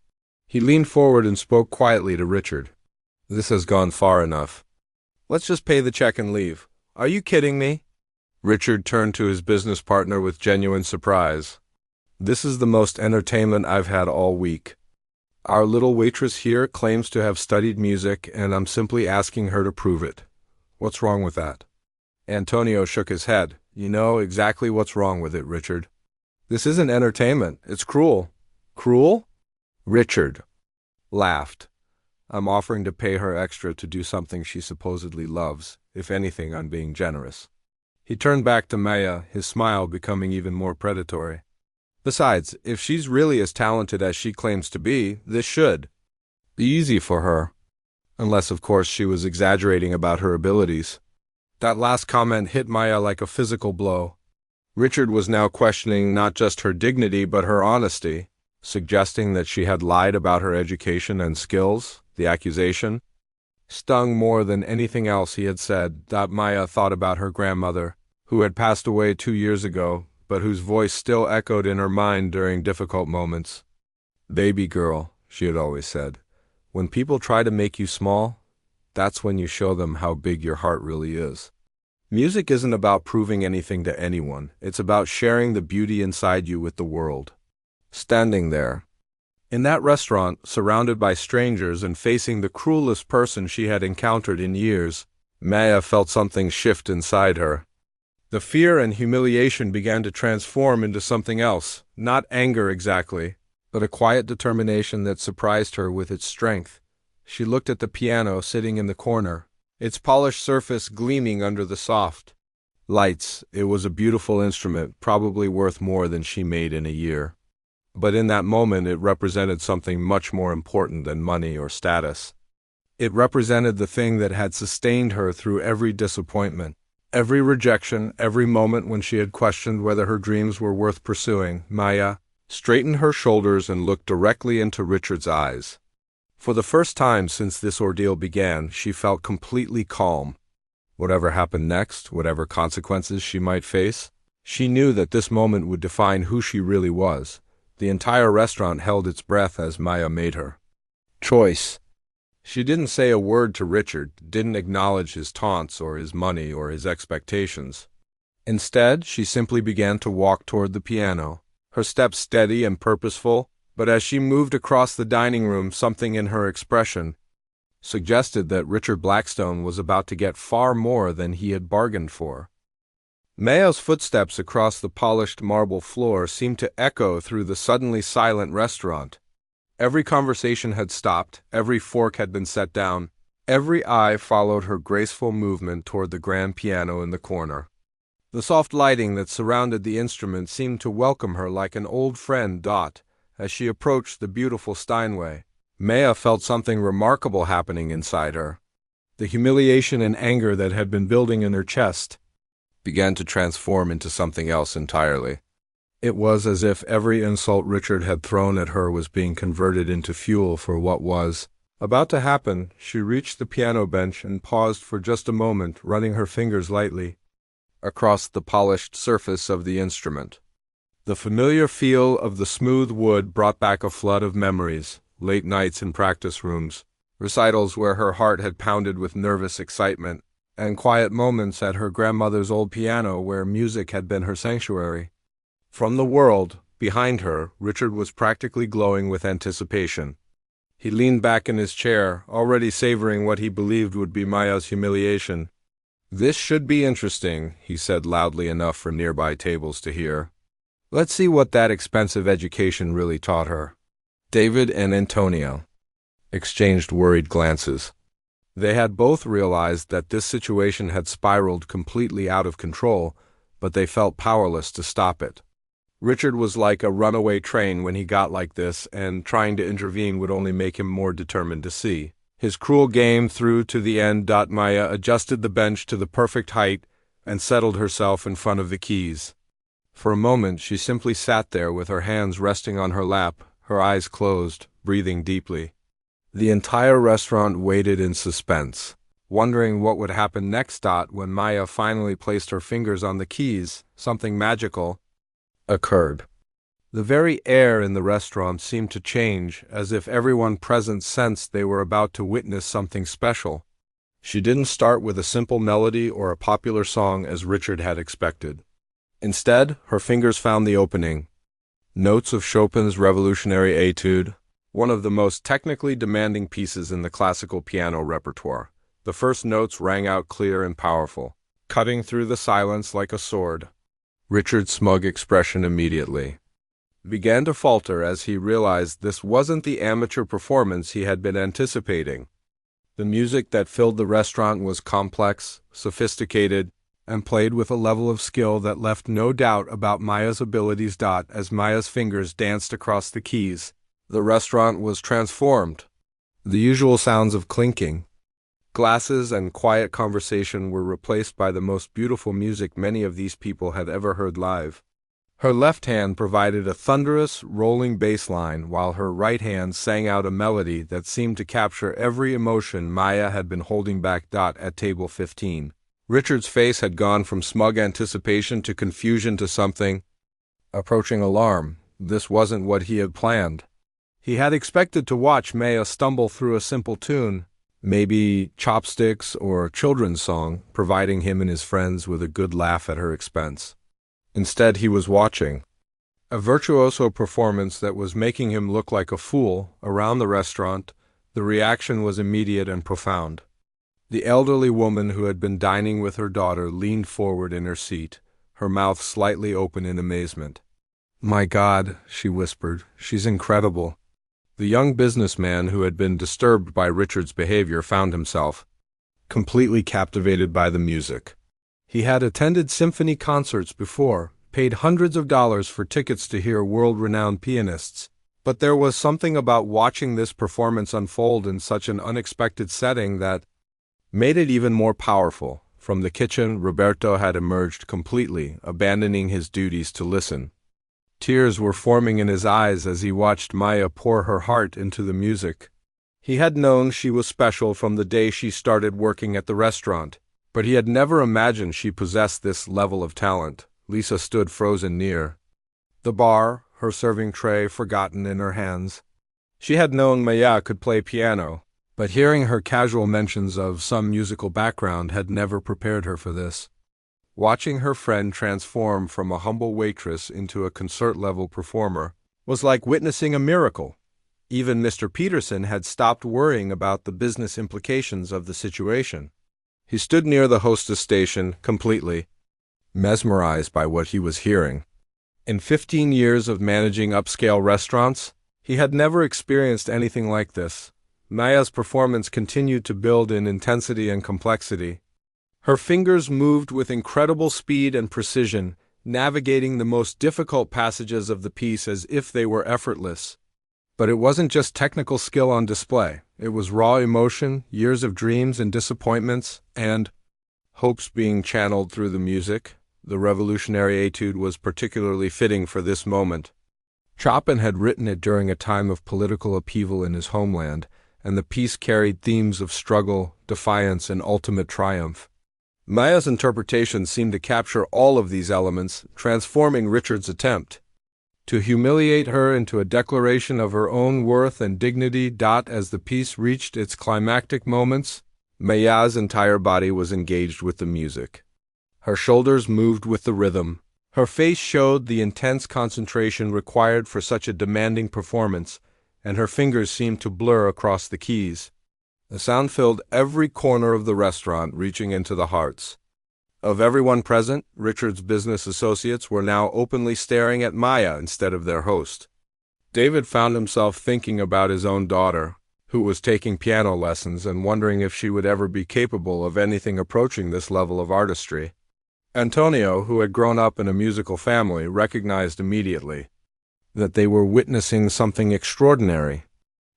He leaned forward and spoke quietly to Richard. "This has gone far enough. Let's just pay the check and leave. Are you kidding me?" Richard turned to his business partner with genuine surprise. "This is the most entertainment I've had all week. Our little waitress here claims to have studied music, and I'm simply asking her to prove it. What's wrong with that?" Antonio shook his head. "You know exactly what's wrong with it, Richard. This isn't entertainment. It's cruel." "Cruel?" Richard laughed. "I'm offering to pay her extra to do something she supposedly loves. If anything, I'm being generous." He turned back to Maya, his smile becoming even more predatory. "Besides, if she's really as talented as she claims to be, this should be easy for her. Unless, of course, she was exaggerating about her abilities." That last comment hit Maya like a physical blow. Richard was now questioning not just her dignity but her honesty, suggesting that she had lied about her education and skills. The accusation stung more than anything else he had said. Maya thought about her grandmother, who had passed away 2 years ago, but whose voice still echoed in her mind during difficult moments. "Baby girl," she had always said, "when people try to make you small, that's when you show them how big your heart really is." Music isn't about proving anything to anyone. It's about sharing the beauty inside you with the world. Standing there, in that restaurant, surrounded by strangers and facing the cruelest person she had encountered in years, Maya felt something shift inside her. The fear and humiliation began to transform into something else, not anger exactly, but a quiet determination that surprised her with its strength. She looked at the piano sitting in the corner, its polished surface gleaming under the soft lights. It was a beautiful instrument, probably worth more than she made in a year. But in that moment it represented something much more important than money or status. It represented the thing that had sustained her through every disappointment, every rejection, every moment when she had questioned whether her dreams were worth pursuing. Maya straightened her shoulders and looked directly into Richard's eyes. For the first time since this ordeal began, she felt completely calm. Whatever happened next, whatever consequences she might face, she knew that this moment would define who she really was. The entire restaurant held its breath as Maya made her choice. She didn't say a word to Richard, didn't acknowledge his taunts or his money or his expectations. Instead, she simply began to walk toward the piano, her steps steady and purposeful, but as she moved across the dining room, something in her expression suggested that Richard Blackstone was about to get far more than he had bargained for. Maya's footsteps across the polished marble floor seemed to echo through the suddenly silent restaurant. Every conversation had stopped, every fork had been set down, every eye followed her graceful movement toward the grand piano in the corner. The soft lighting that surrounded the instrument seemed to welcome her like an old friend. As she approached the beautiful Steinway, Maya felt something remarkable happening inside her. The humiliation and anger that had been building in her chest began to transform into something else entirely. It was as if every insult Richard had thrown at her was being converted into fuel for what was about to happen. She reached the piano bench and paused for just a moment, running her fingers lightly across the polished surface of the instrument. The familiar feel of the smooth wood brought back a flood of memories, late nights in practice rooms, recitals where her heart had pounded with nervous excitement, and quiet moments at her grandmother's old piano where music had been her sanctuary. From the world behind her, Richard was practically glowing with anticipation. He leaned back in his chair, already savoring what he believed would be Maya's humiliation. "This should be interesting," he said loudly enough for nearby tables to hear. "Let's see what that expensive education really taught her." David and Antonio exchanged worried glances. They had both realized that this situation had spiraled completely out of control, but they felt powerless to stop it. Richard was like a runaway train when he got like this, and trying to intervene would only make him more determined to see his cruel game through to the end. Maya adjusted the bench to the perfect height and settled herself in front of the keys. For a moment she simply sat there with her hands resting on her lap, her eyes closed, breathing deeply. The entire restaurant waited in suspense, wondering what would happen next. When Maya finally placed her fingers on the keys, something magical occurred. The very air in the restaurant seemed to change, as if everyone present sensed they were about to witness something special. She didn't start with a simple melody or a popular song as Richard had expected. Instead, her fingers found the opening. Notes of Chopin's Revolutionary Etude, one of the most technically demanding pieces in the classical piano repertoire. The first notes rang out clear and powerful, cutting through the silence like a sword. Richard's smug expression immediately began to falter as he realized this wasn't the amateur performance he had been anticipating. The music that filled the restaurant was complex, sophisticated, and played with a level of skill that left no doubt about Maya's abilities. As Maya's fingers danced across the keys, the restaurant was transformed. The usual sounds of clinking glasses and quiet conversation were replaced by the most beautiful music many of these people had ever heard live. Her left hand provided a thunderous, rolling bass line, while her right hand sang out a melody that seemed to capture every emotion Maya had been holding back. At table 15, Richard's face had gone from smug anticipation to confusion to something approaching alarm. This wasn't what he had planned. He had expected to watch Maya stumble through a simple tune, maybe chopsticks or a children's song, providing him and his friends with a good laugh at her expense. Instead, he was watching a virtuoso performance that was making him look like a fool. Around the restaurant, the reaction was immediate and profound. The elderly woman who had been dining with her daughter leaned forward in her seat, her mouth slightly open in amazement. "My God," she whispered, "she's incredible." The young businessman who had been disturbed by Richard's behavior found himself completely captivated by the music. He had attended symphony concerts before, paid hundreds of dollars for tickets to hear world-renowned pianists, but there was something about watching this performance unfold in such an unexpected setting that made it even more powerful. From the kitchen, Roberto had emerged completely, abandoning his duties to listen. Tears were forming in his eyes as he watched Maya pour her heart into the music. He had known she was special from the day she started working at the restaurant, but he had never imagined she possessed this level of talent. Lisa stood frozen near the bar, her serving tray forgotten in her hands. She had known Maya could play piano, but hearing her casual mentions of some musical background had never prepared her for this. Watching her friend transform from a humble waitress into a concert-level performer was like witnessing a miracle. Even Mr. Peterson had stopped worrying about the business implications of the situation. He stood near the hostess station, completely mesmerized by what he was hearing. In 15 years of managing upscale restaurants, he had never experienced anything like this. Maya's performance continued to build in intensity and complexity. Her fingers moved with incredible speed and precision, navigating the most difficult passages of the piece as if they were effortless. But it wasn't just technical skill on display. It was raw emotion, years of dreams and disappointments, and hopes being channeled through the music. The revolutionary etude was particularly fitting for this moment. Chopin had written it during a time of political upheaval in his homeland, and the piece carried themes of struggle, defiance, and ultimate triumph. Maya's interpretation seemed to capture all of these elements, transforming Richard's attempt to humiliate her into a declaration of her own worth and dignity. As the piece reached its climactic moments, Maya's entire body was engaged with the music. Her shoulders moved with the rhythm. Her face showed the intense concentration required for such a demanding performance, and her fingers seemed to blur across the keys. The sound filled every corner of the restaurant, reaching into the hearts of everyone present. Richard's business associates were now openly staring at Maya instead of their host. David found himself thinking about his own daughter, who was taking piano lessons, and wondering if she would ever be capable of anything approaching this level of artistry. Antonio, who had grown up in a musical family, recognized immediately that they were witnessing something extraordinary.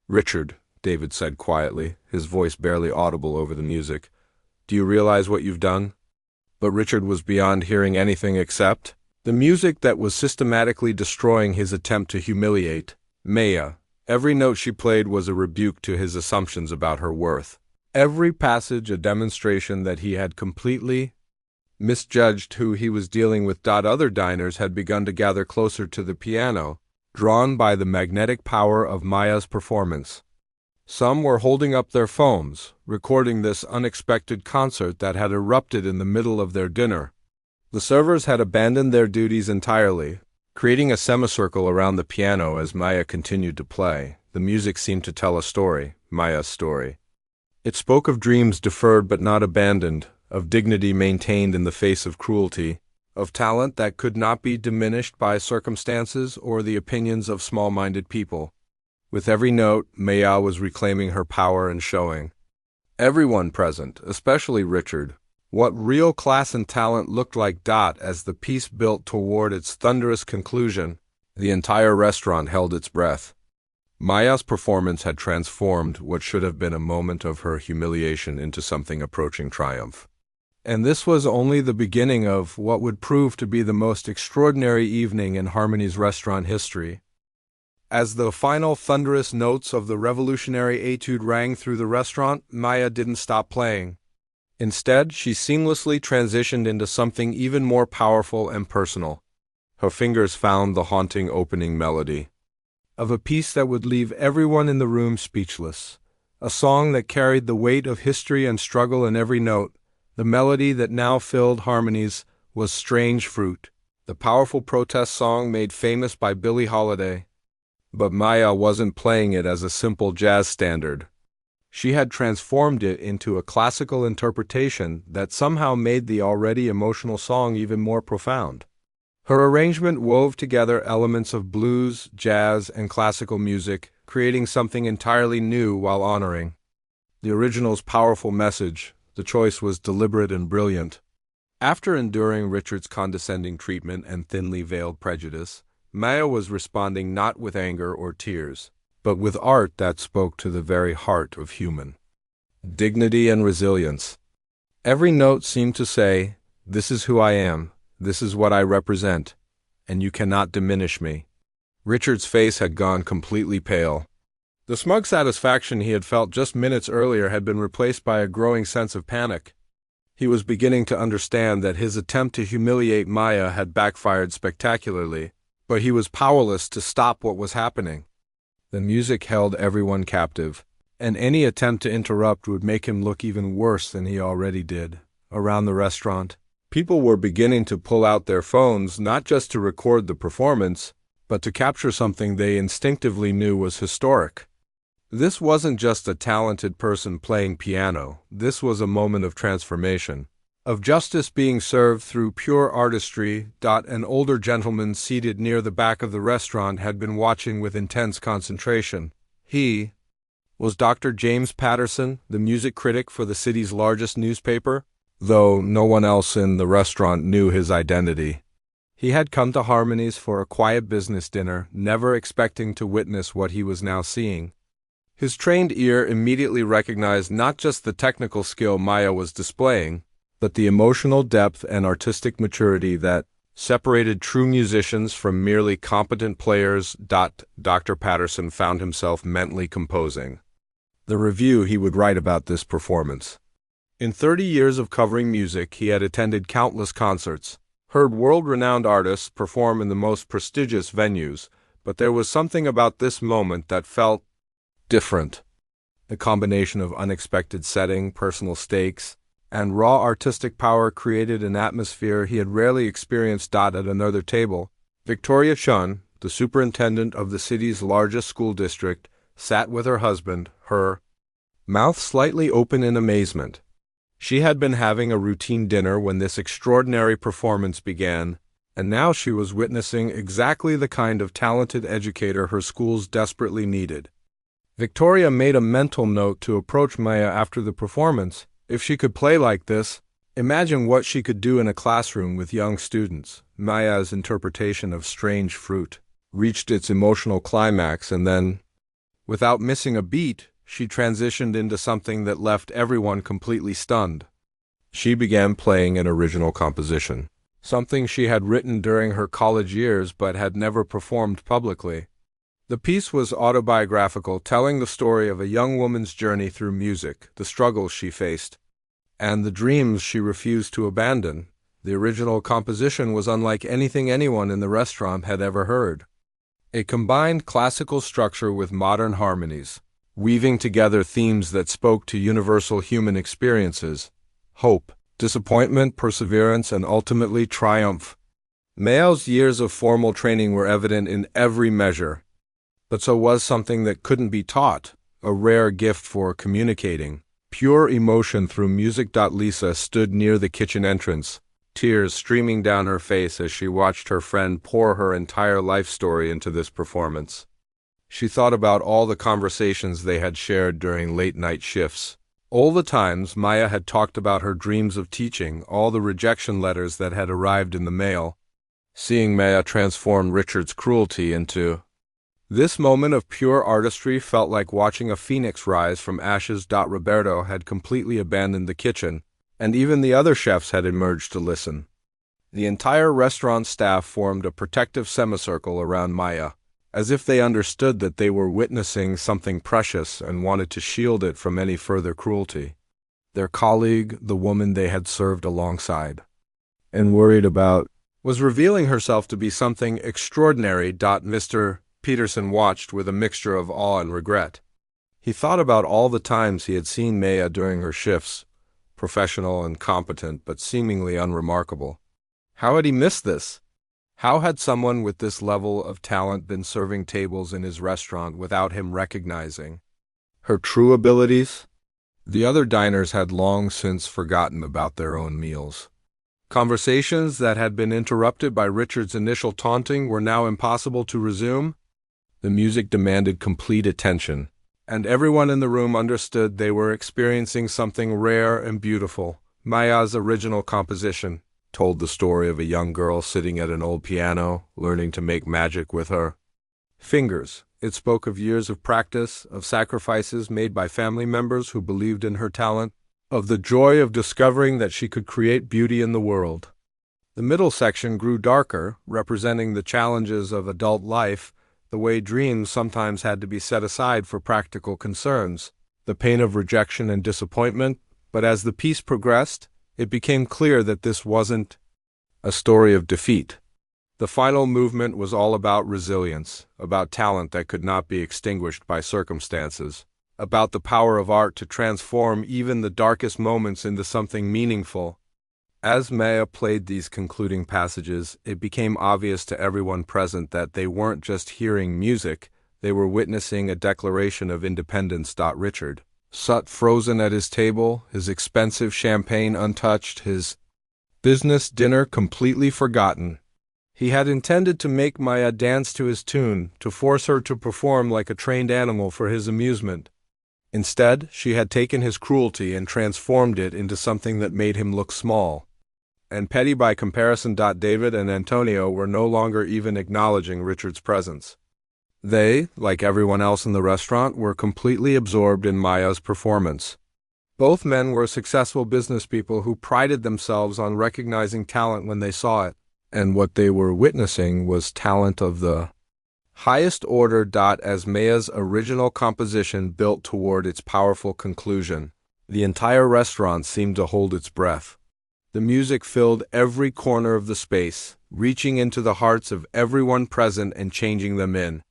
"Richard," David said quietly, his voice barely audible over the music, "do you realize what you've done?" But Richard was beyond hearing anything except the music that was systematically destroying his attempt to humiliate Maya. Every note she played was a rebuke to his assumptions about her worth. Every passage a demonstration that he had completely misjudged who he was dealing with. Other diners had begun to gather closer to the piano, drawn by the magnetic power of Maya's performance. Some were holding up their phones, recording this unexpected concert that had erupted in the middle of their dinner. The servers had abandoned their duties entirely, creating a semicircle around the piano as Maya continued to play. The music seemed to tell a story, Maya's story. It spoke of dreams deferred but not abandoned, of dignity maintained in the face of cruelty, of talent that could not be diminished by circumstances or the opinions of small-minded people. With every note, Maya was reclaiming her power and showing everyone present, especially Richard, what real class and talent looked like. As the piece built toward its thunderous conclusion, the entire restaurant held its breath. Maya's performance had transformed what should have been a moment of her humiliation into something approaching triumph. And this was only the beginning of what would prove to be the most extraordinary evening in Harmony's restaurant history. As the final thunderous notes of the revolutionary etude rang through the restaurant, Maya didn't stop playing. Instead, she seamlessly transitioned into something even more powerful and personal. Her fingers found the haunting opening melody of a piece that would leave everyone in the room speechless, a song that carried the weight of history and struggle in every note. The melody that now filled Harmony's was Strange Fruit, the powerful protest song made famous by Billie Holiday. But Maya wasn't playing it as a simple jazz standard. She had transformed it into a classical interpretation that somehow made the already emotional song even more profound. Her arrangement wove together elements of blues, jazz, and classical music, creating something entirely new while honoring the original's powerful message. The choice was deliberate and brilliant. After enduring Richard's condescending treatment and thinly veiled prejudice, Maya was responding not with anger or tears, but with art that spoke to the very heart of human dignity and resilience. Every note seemed to say, "This is who I am, this is what I represent, and you cannot diminish me." Richard's face had gone completely pale. The smug satisfaction he had felt just minutes earlier had been replaced by a growing sense of panic. He was beginning to understand that his attempt to humiliate Maya had backfired spectacularly, but he was powerless to stop what was happening. The music held everyone captive, and any attempt to interrupt would make him look even worse than he already did. Around the restaurant, people were beginning to pull out their phones not just to record the performance, but to capture something they instinctively knew was historic. This wasn't just a talented person playing piano. This was a moment of transformation, of justice being served through pure artistry. An older gentleman seated near the back of the restaurant had been watching with intense concentration. He was Dr. James Patterson, the music critic for the city's largest newspaper, though no one else in the restaurant knew his identity. He had come to Harmony's for a quiet business dinner, never expecting to witness what he was now seeing. His trained ear immediately recognized not just the technical skill Maya was displaying, but the emotional depth and artistic maturity that separated true musicians from merely competent players. Dr. Patterson found himself mentally composing the review he would write about this performance. In 30 years of covering music, he had attended countless concerts, heard world-renowned artists perform in the most prestigious venues, but there was something about this moment that felt different. The combination of unexpected setting, personal stakes, and raw artistic power created an atmosphere he had rarely experienced. At another table, Victoria Chun, the superintendent of the city's largest school district, sat with her husband, her mouth slightly open in amazement. She had been having a routine dinner when this extraordinary performance began, and now she was witnessing exactly the kind of talented educator her schools desperately needed. Victoria made a mental note to approach Maya after the performance. If she could play like this, imagine what she could do in a classroom with young students. Maya's interpretation of Strange Fruit reached its emotional climax, and then, without missing a beat, she transitioned into something that left everyone completely stunned. She began playing an original composition, something she had written during her college years but had never performed publicly. The piece was autobiographical, telling the story of a young woman's journey through music, the struggles she faced, and the dreams she refused to abandon. The original composition was unlike anything anyone in the restaurant had ever heard. It combined classical structure with modern harmonies, weaving together themes that spoke to universal human experiences: hope, disappointment, perseverance, and ultimately triumph. Maya's years of formal training were evident in every measure, but so was something that couldn't be taught, a rare gift for communicating pure emotion through music. Lisa stood near the kitchen entrance, tears streaming down her face as she watched her friend pour her entire life story into this performance. She thought about all the conversations they had shared during late-night shifts, all the times Maya had talked about her dreams of teaching, all the rejection letters that had arrived in the mail. Seeing Maya transform Richard's cruelty into this moment of pure artistry felt like watching a phoenix rise from ashes. Roberto had completely abandoned the kitchen, and even the other chefs had emerged to listen. The entire restaurant staff formed a protective semicircle around Maya, as if they understood that they were witnessing something precious and wanted to shield it from any further cruelty. Their colleague, the woman they had served alongside and worried about, was revealing herself to be something extraordinary. Mr. Peterson watched with a mixture of awe and regret. He thought about all the times he had seen Maya during her shifts, professional and competent but seemingly unremarkable. How had he missed this? How had someone with this level of talent been serving tables in his restaurant without him recognizing her true abilities? The other diners had long since forgotten about their own meals. Conversations that had been interrupted by Richard's initial taunting were now impossible to resume. The music demanded complete attention, and everyone in the room understood they were experiencing something rare and beautiful. Maya's original composition told the story of a young girl sitting at an old piano, learning to make magic with her fingers. It spoke of years of practice, of sacrifices made by family members who believed in her talent, of the joy of discovering that she could create beauty in the world. The middle section grew darker, representing the challenges of adult life, the way dreams sometimes had to be set aside for practical concerns, the pain of rejection and disappointment. But as the piece progressed, it became clear that this wasn't a story of defeat. The final movement was all about resilience, about talent that could not be extinguished by circumstances, about the power of art to transform even the darkest moments into something meaningful. As Maya played these concluding passages, it became obvious to everyone present that they weren't just hearing music, they were witnessing a declaration of independence. Richard sat frozen at his table, his expensive champagne untouched, his business dinner completely forgotten. He had intended to make Maya dance to his tune, to force her to perform like a trained animal for his amusement. Instead, she had taken his cruelty and transformed it into something that made him look small and petty by comparison. David and Antonio were no longer even acknowledging Richard's presence. They, like everyone else in the restaurant, were completely absorbed in Maya's performance. Both men were successful businesspeople who prided themselves on recognizing talent when they saw it, and what they were witnessing was talent of the highest order. As Maya's original composition built toward its powerful conclusion, the entire restaurant seemed to hold its breath. The music filled every corner of the space, reaching into the hearts of everyone present and changing them in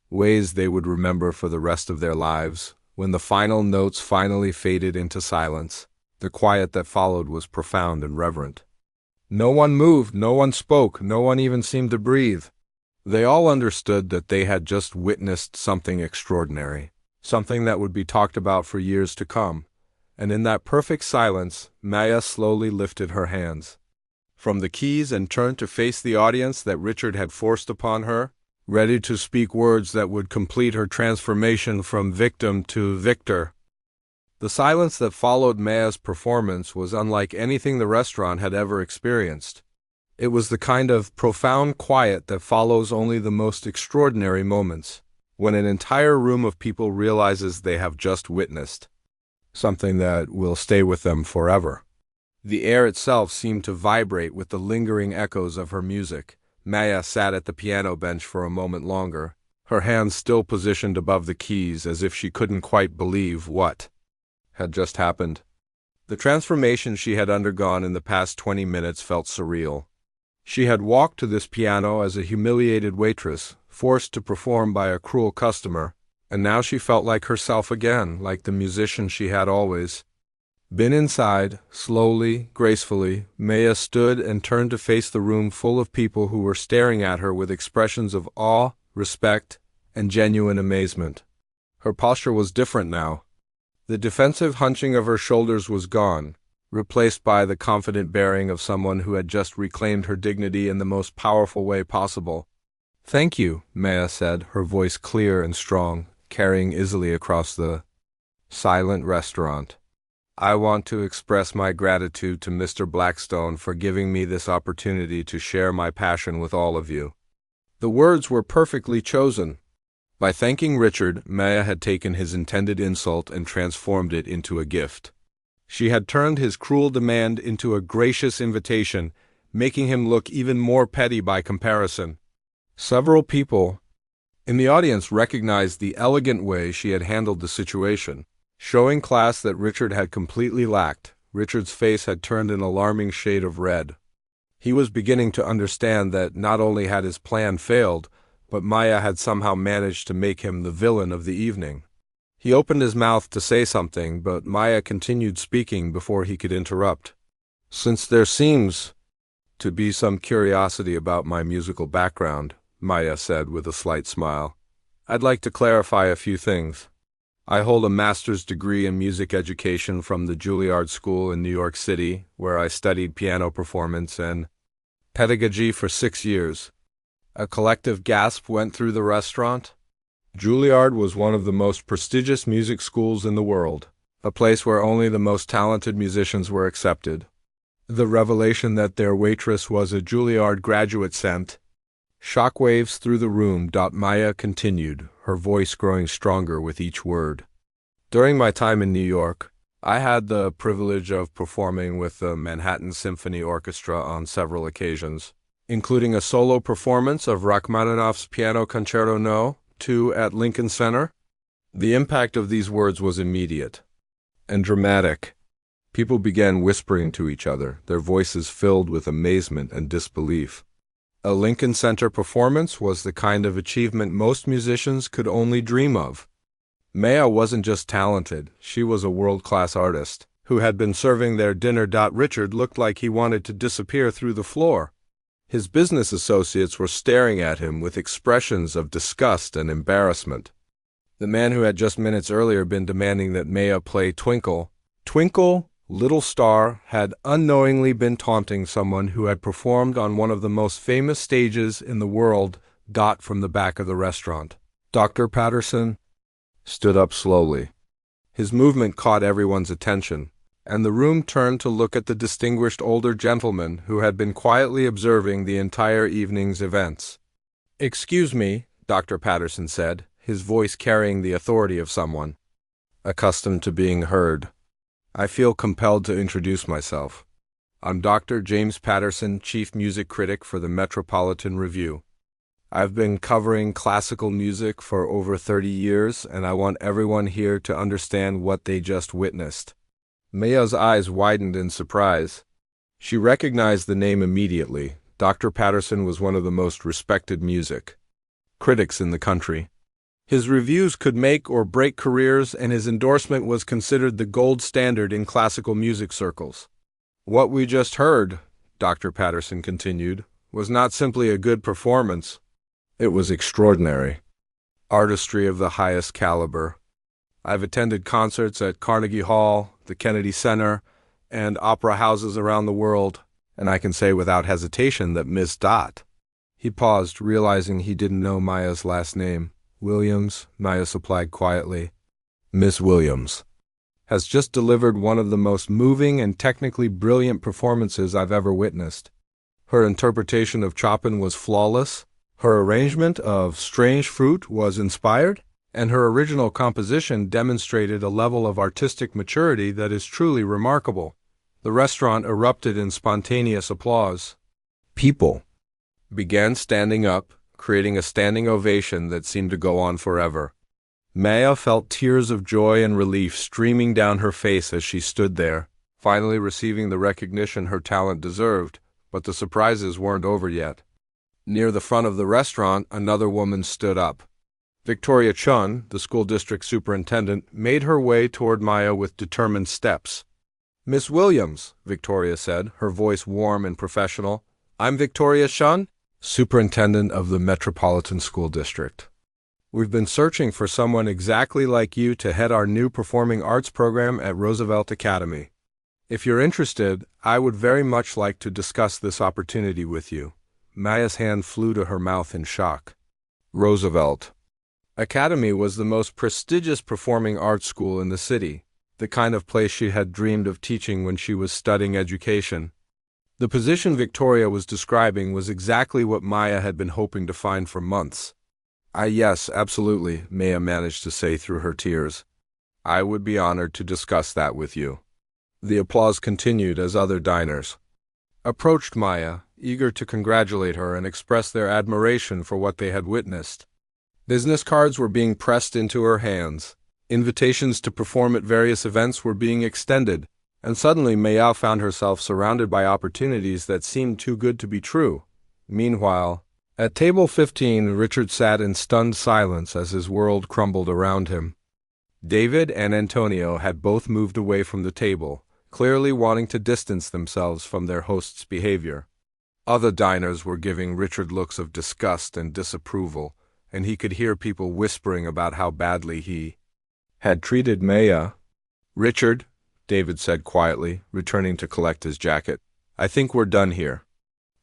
ways they would remember for the rest of their lives. When the final notes finally faded into silence, the quiet that followed was profound and reverent. No one moved, no one spoke, no one even seemed to breathe. They all understood that they had just witnessed something extraordinary, something that would be talked about for years to come. And in that perfect silence, Maya slowly lifted her hands from the keys and turned to face the audience that Richard had forced upon her, ready to speak words that would complete her transformation from victim to victor. The silence that followed Maya's performance was unlike anything the restaurant had ever experienced. It was the kind of profound quiet that follows only the most extraordinary moments, when an entire room of people realizes they have just witnessed something that will stay with them forever. The air itself seemed to vibrate with the lingering echoes of her music. Maya sat at the piano bench for a moment longer, her hands still positioned above the keys as if she couldn't quite believe what had just happened. The transformation she had undergone in the past 20 minutes felt surreal. She had walked to this piano as a humiliated waitress, forced to perform by a cruel customer, and now she felt like herself again, like the musician she had always been. Inside, slowly, gracefully, Maya stood and turned to face the room full of people who were staring at her with expressions of awe, respect, and genuine amazement. Her posture was different now. The defensive hunching of her shoulders was gone, replaced by the confident bearing of someone who had just reclaimed her dignity in the most powerful way possible. "Thank you," Maya said, her voice clear and strong, carrying easily across the silent restaurant. "I want to express my gratitude to Mr. Blackstone for giving me this opportunity to share my passion with all of you." The words were perfectly chosen. By thanking Richard, Maya had taken his intended insult and transformed it into a gift. She had turned his cruel demand into a gracious invitation, making him look even more petty by comparison. Several people in the audience recognized the elegant way she had handled the situation, showing class that Richard had completely lacked. Richard's face had turned an alarming shade of red. He was beginning to understand that not only had his plan failed, but Maya had somehow managed to make him the villain of the evening. He opened his mouth to say something, but Maya continued speaking before he could interrupt. "Since there seems to be some curiosity about my musical background," Maya said with a slight smile, "I'd like to clarify a few things." I hold a master's degree in music education from the Juilliard School in New York City, where I studied piano performance and pedagogy for 6 years. A collective gasp went through the restaurant. Juilliard was one of the most prestigious music schools in the world, a place where only the most talented musicians were accepted. The revelation that their waitress was a Juilliard graduate sent shockwaves through the room. Maya continued, her voice growing stronger with each word. During my time in New York, I had the privilege of performing with the Manhattan Symphony Orchestra on several occasions, including a solo performance of Rachmaninoff's Piano Concerto No. 2 at Lincoln Center. The impact of these words was immediate and dramatic. People began whispering to each other, their voices filled with amazement and disbelief. A Lincoln Center performance was the kind of achievement most musicians could only dream of. Maya wasn't just talented, she was a world-class artist who had been serving their dinner. Richard looked like he wanted to disappear through the floor. His business associates were staring at him with expressions of disgust and embarrassment. The man who had just minutes earlier been demanding that Maya play Twinkle, Twinkle, Little Star, had unknowingly been taunting someone who had performed on one of the most famous stages in the world. From the back of the restaurant, Dr. Patterson stood up slowly. His movement caught everyone's attention, and the room turned to look at the distinguished older gentleman who had been quietly observing the entire evening's events. "Excuse me," Dr. Patterson said, his voice carrying the authority of someone accustomed to being heard. "I feel compelled to introduce myself. I'm Dr. James Patterson, Chief Music Critic for the Metropolitan Review. I've been covering classical music for over 30 years, and I want everyone here to understand what they just witnessed." Maya's eyes widened in surprise. She recognized the name immediately. Dr. Patterson was one of the most respected music critics in the country. His reviews could make or break careers, and his endorsement was considered the gold standard in classical music circles. "What we just heard," Dr. Patterson continued, "was not simply a good performance. It was extraordinary. Artistry of the highest caliber. I've attended concerts at Carnegie Hall, the Kennedy Center, and opera houses around the world, and I can say without hesitation that Miss Dot—" He paused, realizing he didn't know Maya's last name. "Williams," Maya supplied quietly. "Miss Williams has just delivered one of the most moving and technically brilliant performances I've ever witnessed. Her interpretation of Chopin was flawless, her arrangement of Strange Fruit was inspired, and her original composition demonstrated a level of artistic maturity that is truly remarkable." The restaurant erupted in spontaneous applause. People began standing up, creating a standing ovation that seemed to go on forever. Maya felt tears of joy and relief streaming down her face as she stood there, finally receiving the recognition her talent deserved, but the surprises weren't over yet. Near the front of the restaurant, another woman stood up. Victoria Chun, the school district superintendent, made her way toward Maya with determined steps. "Miss Williams," Victoria said, her voice warm and professional. "I'm Victoria Chun, superintendent of the Metropolitan School District. We've been searching for someone exactly like you to head our new performing arts program at Roosevelt Academy. If you're interested, I would very much like to discuss this opportunity with you." Maya's hand flew to her mouth in shock. Roosevelt Academy was the most prestigious performing arts school in the city, the kind of place she had dreamed of teaching when she was studying education. The position Victoria was describing was exactly what Maya had been hoping to find for months. Yes, absolutely," Maya managed to say through her tears. "I would be honored to discuss that with you." The applause continued as other diners approached Maya, eager to congratulate her and express their admiration for what they had witnessed. Business cards were being pressed into her hands. Invitations to perform at various events were being extended, and suddenly Maya found herself surrounded by opportunities that seemed too good to be true. Meanwhile, at table 15, Richard sat in stunned silence as his world crumbled around him. David and Antonio had both moved away from the table, clearly wanting to distance themselves from their host's behavior. Other diners were giving Richard looks of disgust and disapproval, and he could hear people whispering about how badly he had treated Maya. Richard, David said quietly, returning to collect his jacket, I think we're done here.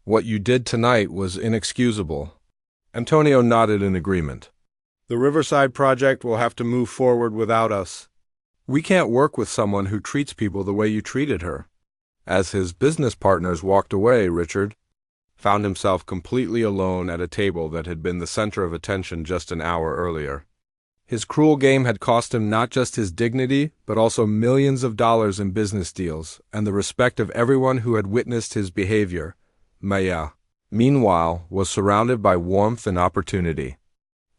What you did tonight was inexcusable. Antonio nodded in agreement. The Riverside project will have to move forward without us. We can't work with someone who treats people the way you treated her. As his business partners walked away, Richard found himself completely alone at a table that had been the center of attention just an hour earlier. His cruel game had cost him not just his dignity, but also millions of dollars in business deals, and the respect of everyone who had witnessed his behavior. Maya, meanwhile, was surrounded by warmth and opportunity.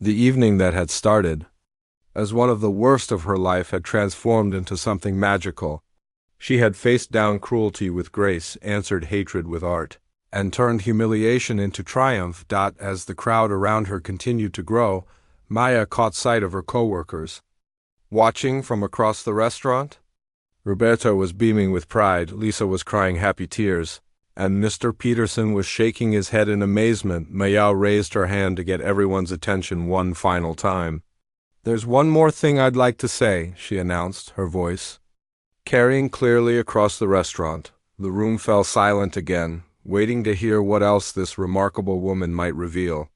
The evening that had started as one of the worst of her life had transformed into something magical. She had faced down cruelty with grace, answered hatred with art, and turned humiliation into triumph. As the crowd around her continued to grow, Maya caught sight of her co-workers. Watching from across the restaurant, Roberto was beaming with pride, Lisa was crying happy tears, and Mr. Peterson was shaking his head in amazement. Maya raised her hand to get everyone's attention one final time. There's one more thing I'd like to say, she announced, her voice carrying clearly across the restaurant. The room fell silent again, waiting to hear what else this remarkable woman might reveal.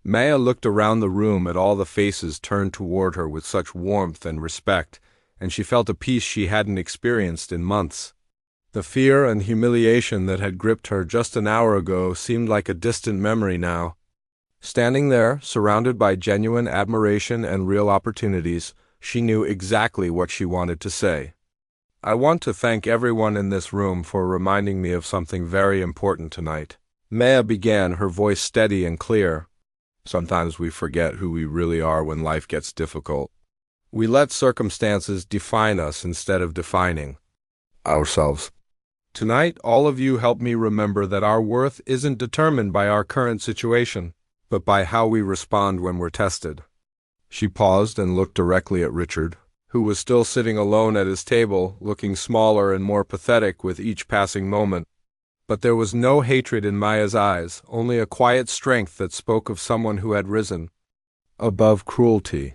Maya looked around the room at all the faces turned toward her with such warmth and respect, and she felt a peace she hadn't experienced in months. The fear and humiliation that had gripped her just an hour ago seemed like a distant memory now. Standing there, surrounded by genuine admiration and real opportunities, she knew exactly what she wanted to say. I want to thank everyone in this room for reminding me of something very important tonight. Maya began, her voice steady and clear. Sometimes we forget who we really are when life gets difficult. We let circumstances define us instead of defining ourselves. Tonight, all of you helped me remember that our worth isn't determined by our current situation, but by how we respond when we're tested. She paused and looked directly at Richard, who was still sitting alone at his table, looking smaller and more pathetic with each passing moment. But there was no hatred in Maya's eyes, only a quiet strength that spoke of someone who had risen above cruelty.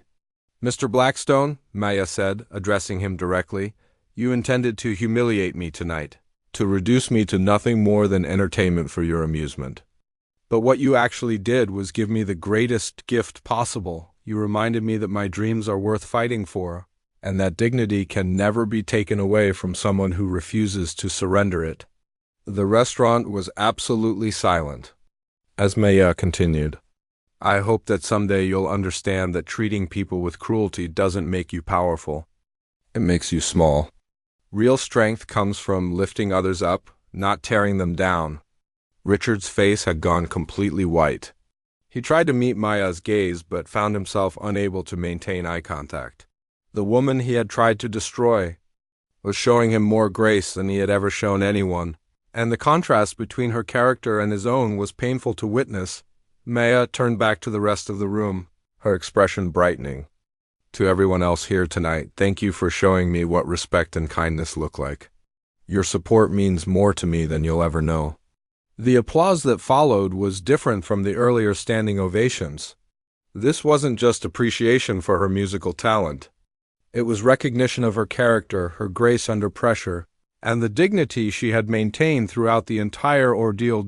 Mr. Blackstone, Maya said, addressing him directly, you intended to humiliate me tonight, to reduce me to nothing more than entertainment for your amusement. But what you actually did was give me the greatest gift possible. You reminded me that my dreams are worth fighting for, and that dignity can never be taken away from someone who refuses to surrender it. The restaurant was absolutely silent. As Maya continued, I hope that someday you'll understand that treating people with cruelty doesn't make you powerful. It makes you small. Real strength comes from lifting others up, not tearing them down. Richard's face had gone completely white. He tried to meet Maya's gaze but found himself unable to maintain eye contact. The woman he had tried to destroy was showing him more grace than he had ever shown anyone, and the contrast between her character and his own was painful to witness. Maya turned back to the rest of the room, her expression brightening. To everyone else here tonight, thank you for showing me what respect and kindness look like. Your support means more to me than you'll ever know. The applause that followed was different from the earlier standing ovations. This wasn't just appreciation for her musical talent. It was recognition of her character, her grace under pressure, and the dignity she had maintained throughout the entire ordeal.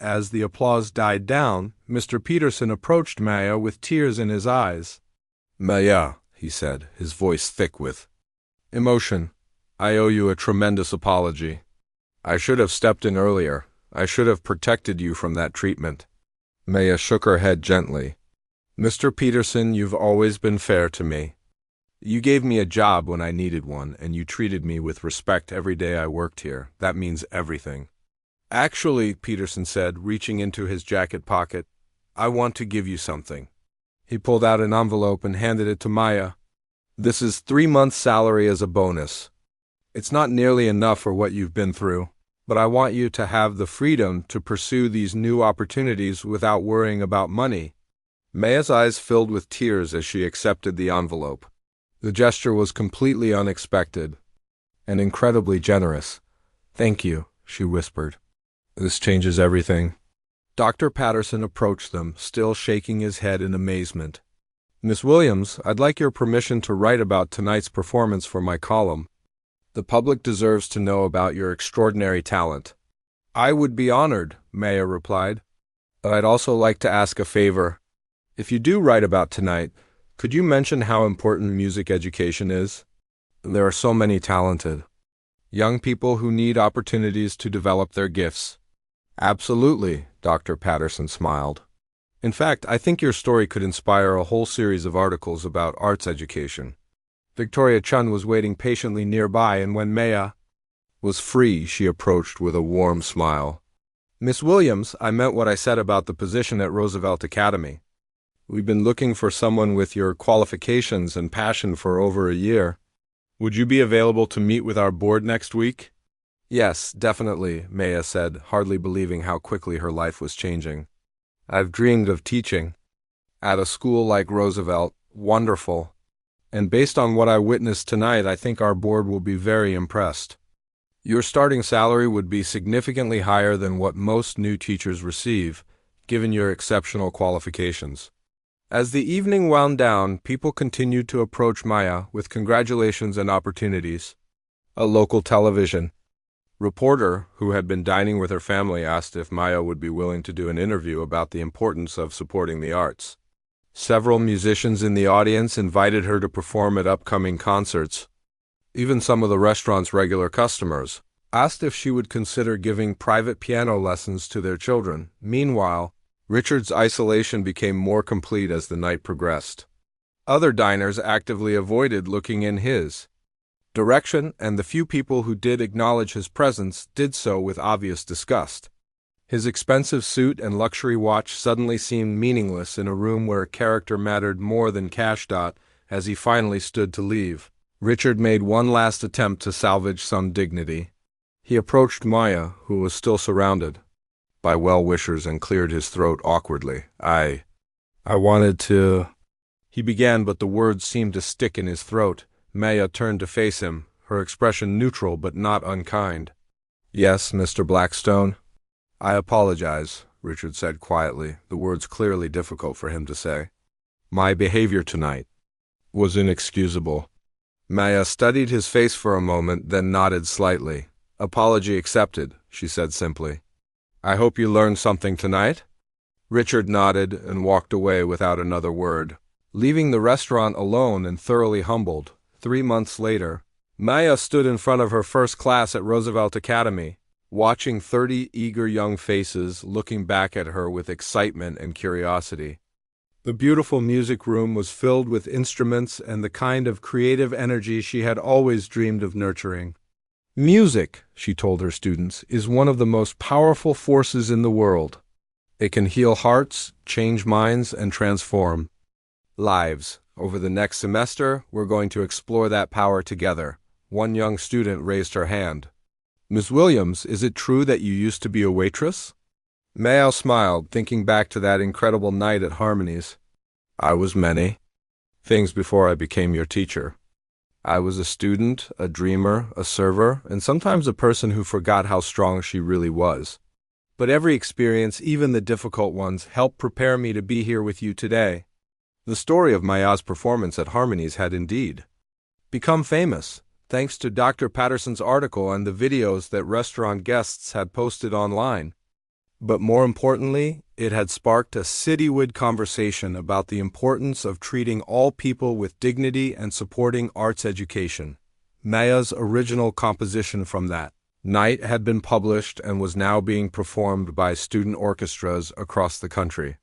As the applause died down, Mr. Peterson approached Maya with tears in his eyes. Maya, he said, his voice thick with emotion, I owe you a tremendous apology. I should have stepped in earlier. I should have protected you from that treatment. Maya shook her head gently. Mr. Peterson, you've always been fair to me. You gave me a job when I needed one, and you treated me with respect every day I worked here. That means everything. Actually, Peterson said, reaching into his jacket pocket, I want to give you something. He pulled out an envelope and handed it to Maya. This is 3 months' salary as a bonus. It's not nearly enough for what you've been through, but I want you to have the freedom to pursue these new opportunities without worrying about money. Maya's eyes filled with tears as she accepted the envelope. The gesture was completely unexpected and incredibly generous. Thank you, she whispered. This changes everything. Dr. Patterson approached them, still shaking his head in amazement. Miss Williams, I'd like your permission to write about tonight's performance for my column. The public deserves to know about your extraordinary talent. I would be honored, Maya replied. But I'd also like to ask a favor. If you do write about tonight, could you mention how important music education is? There are so many talented young people who need opportunities to develop their gifts. Absolutely, Dr. Patterson smiled. In fact, I think your story could inspire a whole series of articles about arts education. Victoria Chun was waiting patiently nearby, and when Maya was free, she approached with a warm smile. Miss Williams, I meant what I said about the position at Roosevelt Academy. We've been looking for someone with your qualifications and passion for over a year. Would you be available to meet with our board next week? Yes, definitely, Maya said, hardly believing how quickly her life was changing. I've dreamed of teaching. At a school like Roosevelt, wonderful. And based on what I witnessed tonight, I think our board will be very impressed. Your starting salary would be significantly higher than what most new teachers receive, given your exceptional qualifications. As the evening wound down, people continued to approach Maya with congratulations and opportunities. A local television reporter who had been dining with her family asked if Maya would be willing to do an interview about the importance of supporting the arts. Several musicians in the audience invited her to perform at upcoming concerts. Even some of the restaurant's regular customers asked if she would consider giving private piano lessons to their children. Meanwhile, Richard's isolation became more complete as the night progressed. Other diners actively avoided looking in his direction, and the few people who did acknowledge his presence did so with obvious disgust. His expensive suit and luxury watch suddenly seemed meaningless in a room where character mattered more than cash. As he finally stood to leave, Richard made one last attempt to salvage some dignity. He approached Maya, who was still surrounded by well-wishers, and cleared his throat awkwardly. I wanted to... He began, but the words seemed to stick in his throat. Maya turned to face him, her expression neutral but not unkind. Yes, Mr. Blackstone? I apologize, Richard said quietly, the words clearly difficult for him to say. My behavior tonight was inexcusable. Maya studied his face for a moment, then nodded slightly. Apology accepted, she said simply. I hope you learned something tonight? Richard nodded and walked away without another word, leaving the restaurant alone and thoroughly humbled. 3 months later, Maya stood in front of her first class at Roosevelt Academy, watching 30 eager young faces looking back at her with excitement and curiosity. The beautiful music room was filled with instruments and the kind of creative energy she had always dreamed of nurturing. Music, she told her students, is one of the most powerful forces in the world. It can heal hearts, change minds, and transform lives. Over the next semester, we're going to explore that power together. One young student raised her hand. Miss Williams, is it true that you used to be a waitress? Maya smiled, thinking back to that incredible night at Harmony's. I was many things before I became your teacher. I was a student, a dreamer, a server, and sometimes a person who forgot how strong she really was. But every experience, even the difficult ones, helped prepare me to be here with you today. The story of Maya's performance at Harmony's had indeed become famous, thanks to Dr. Patterson's article and the videos that restaurant guests had posted online. But more importantly, it had sparked a citywide conversation about the importance of treating all people with dignity and supporting arts education. Maya's original composition from that night had been published and was now being performed by student orchestras across the country.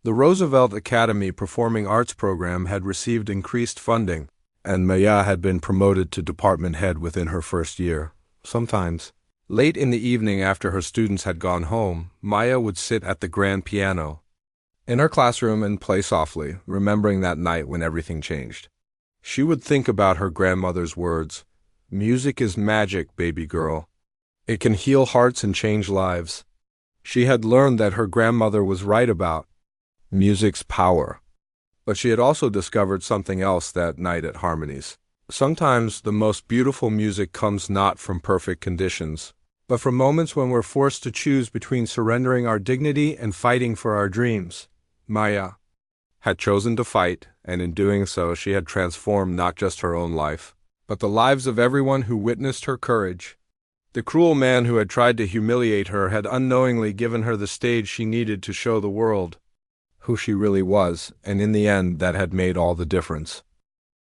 The Roosevelt Academy Performing Arts program had received increased funding, and Maya had been promoted to department head within her first year. Sometimes, late in the evening after her students had gone home, Maya would sit at the grand piano in her classroom and play softly, remembering that night when everything changed. She would think about her grandmother's words, "Music is magic, baby girl. It can heal hearts and change lives." She had learned that her grandmother was right about music's power. But she had also discovered something else that night at Harmony's. Sometimes the most beautiful music comes not from perfect conditions, but from moments when we're forced to choose between surrendering our dignity and fighting for our dreams. Maya had chosen to fight, and in doing so she had transformed not just her own life, but the lives of everyone who witnessed her courage. The cruel man who had tried to humiliate her had unknowingly given her the stage she needed to show the world who she really was, and in the end that had made all the difference.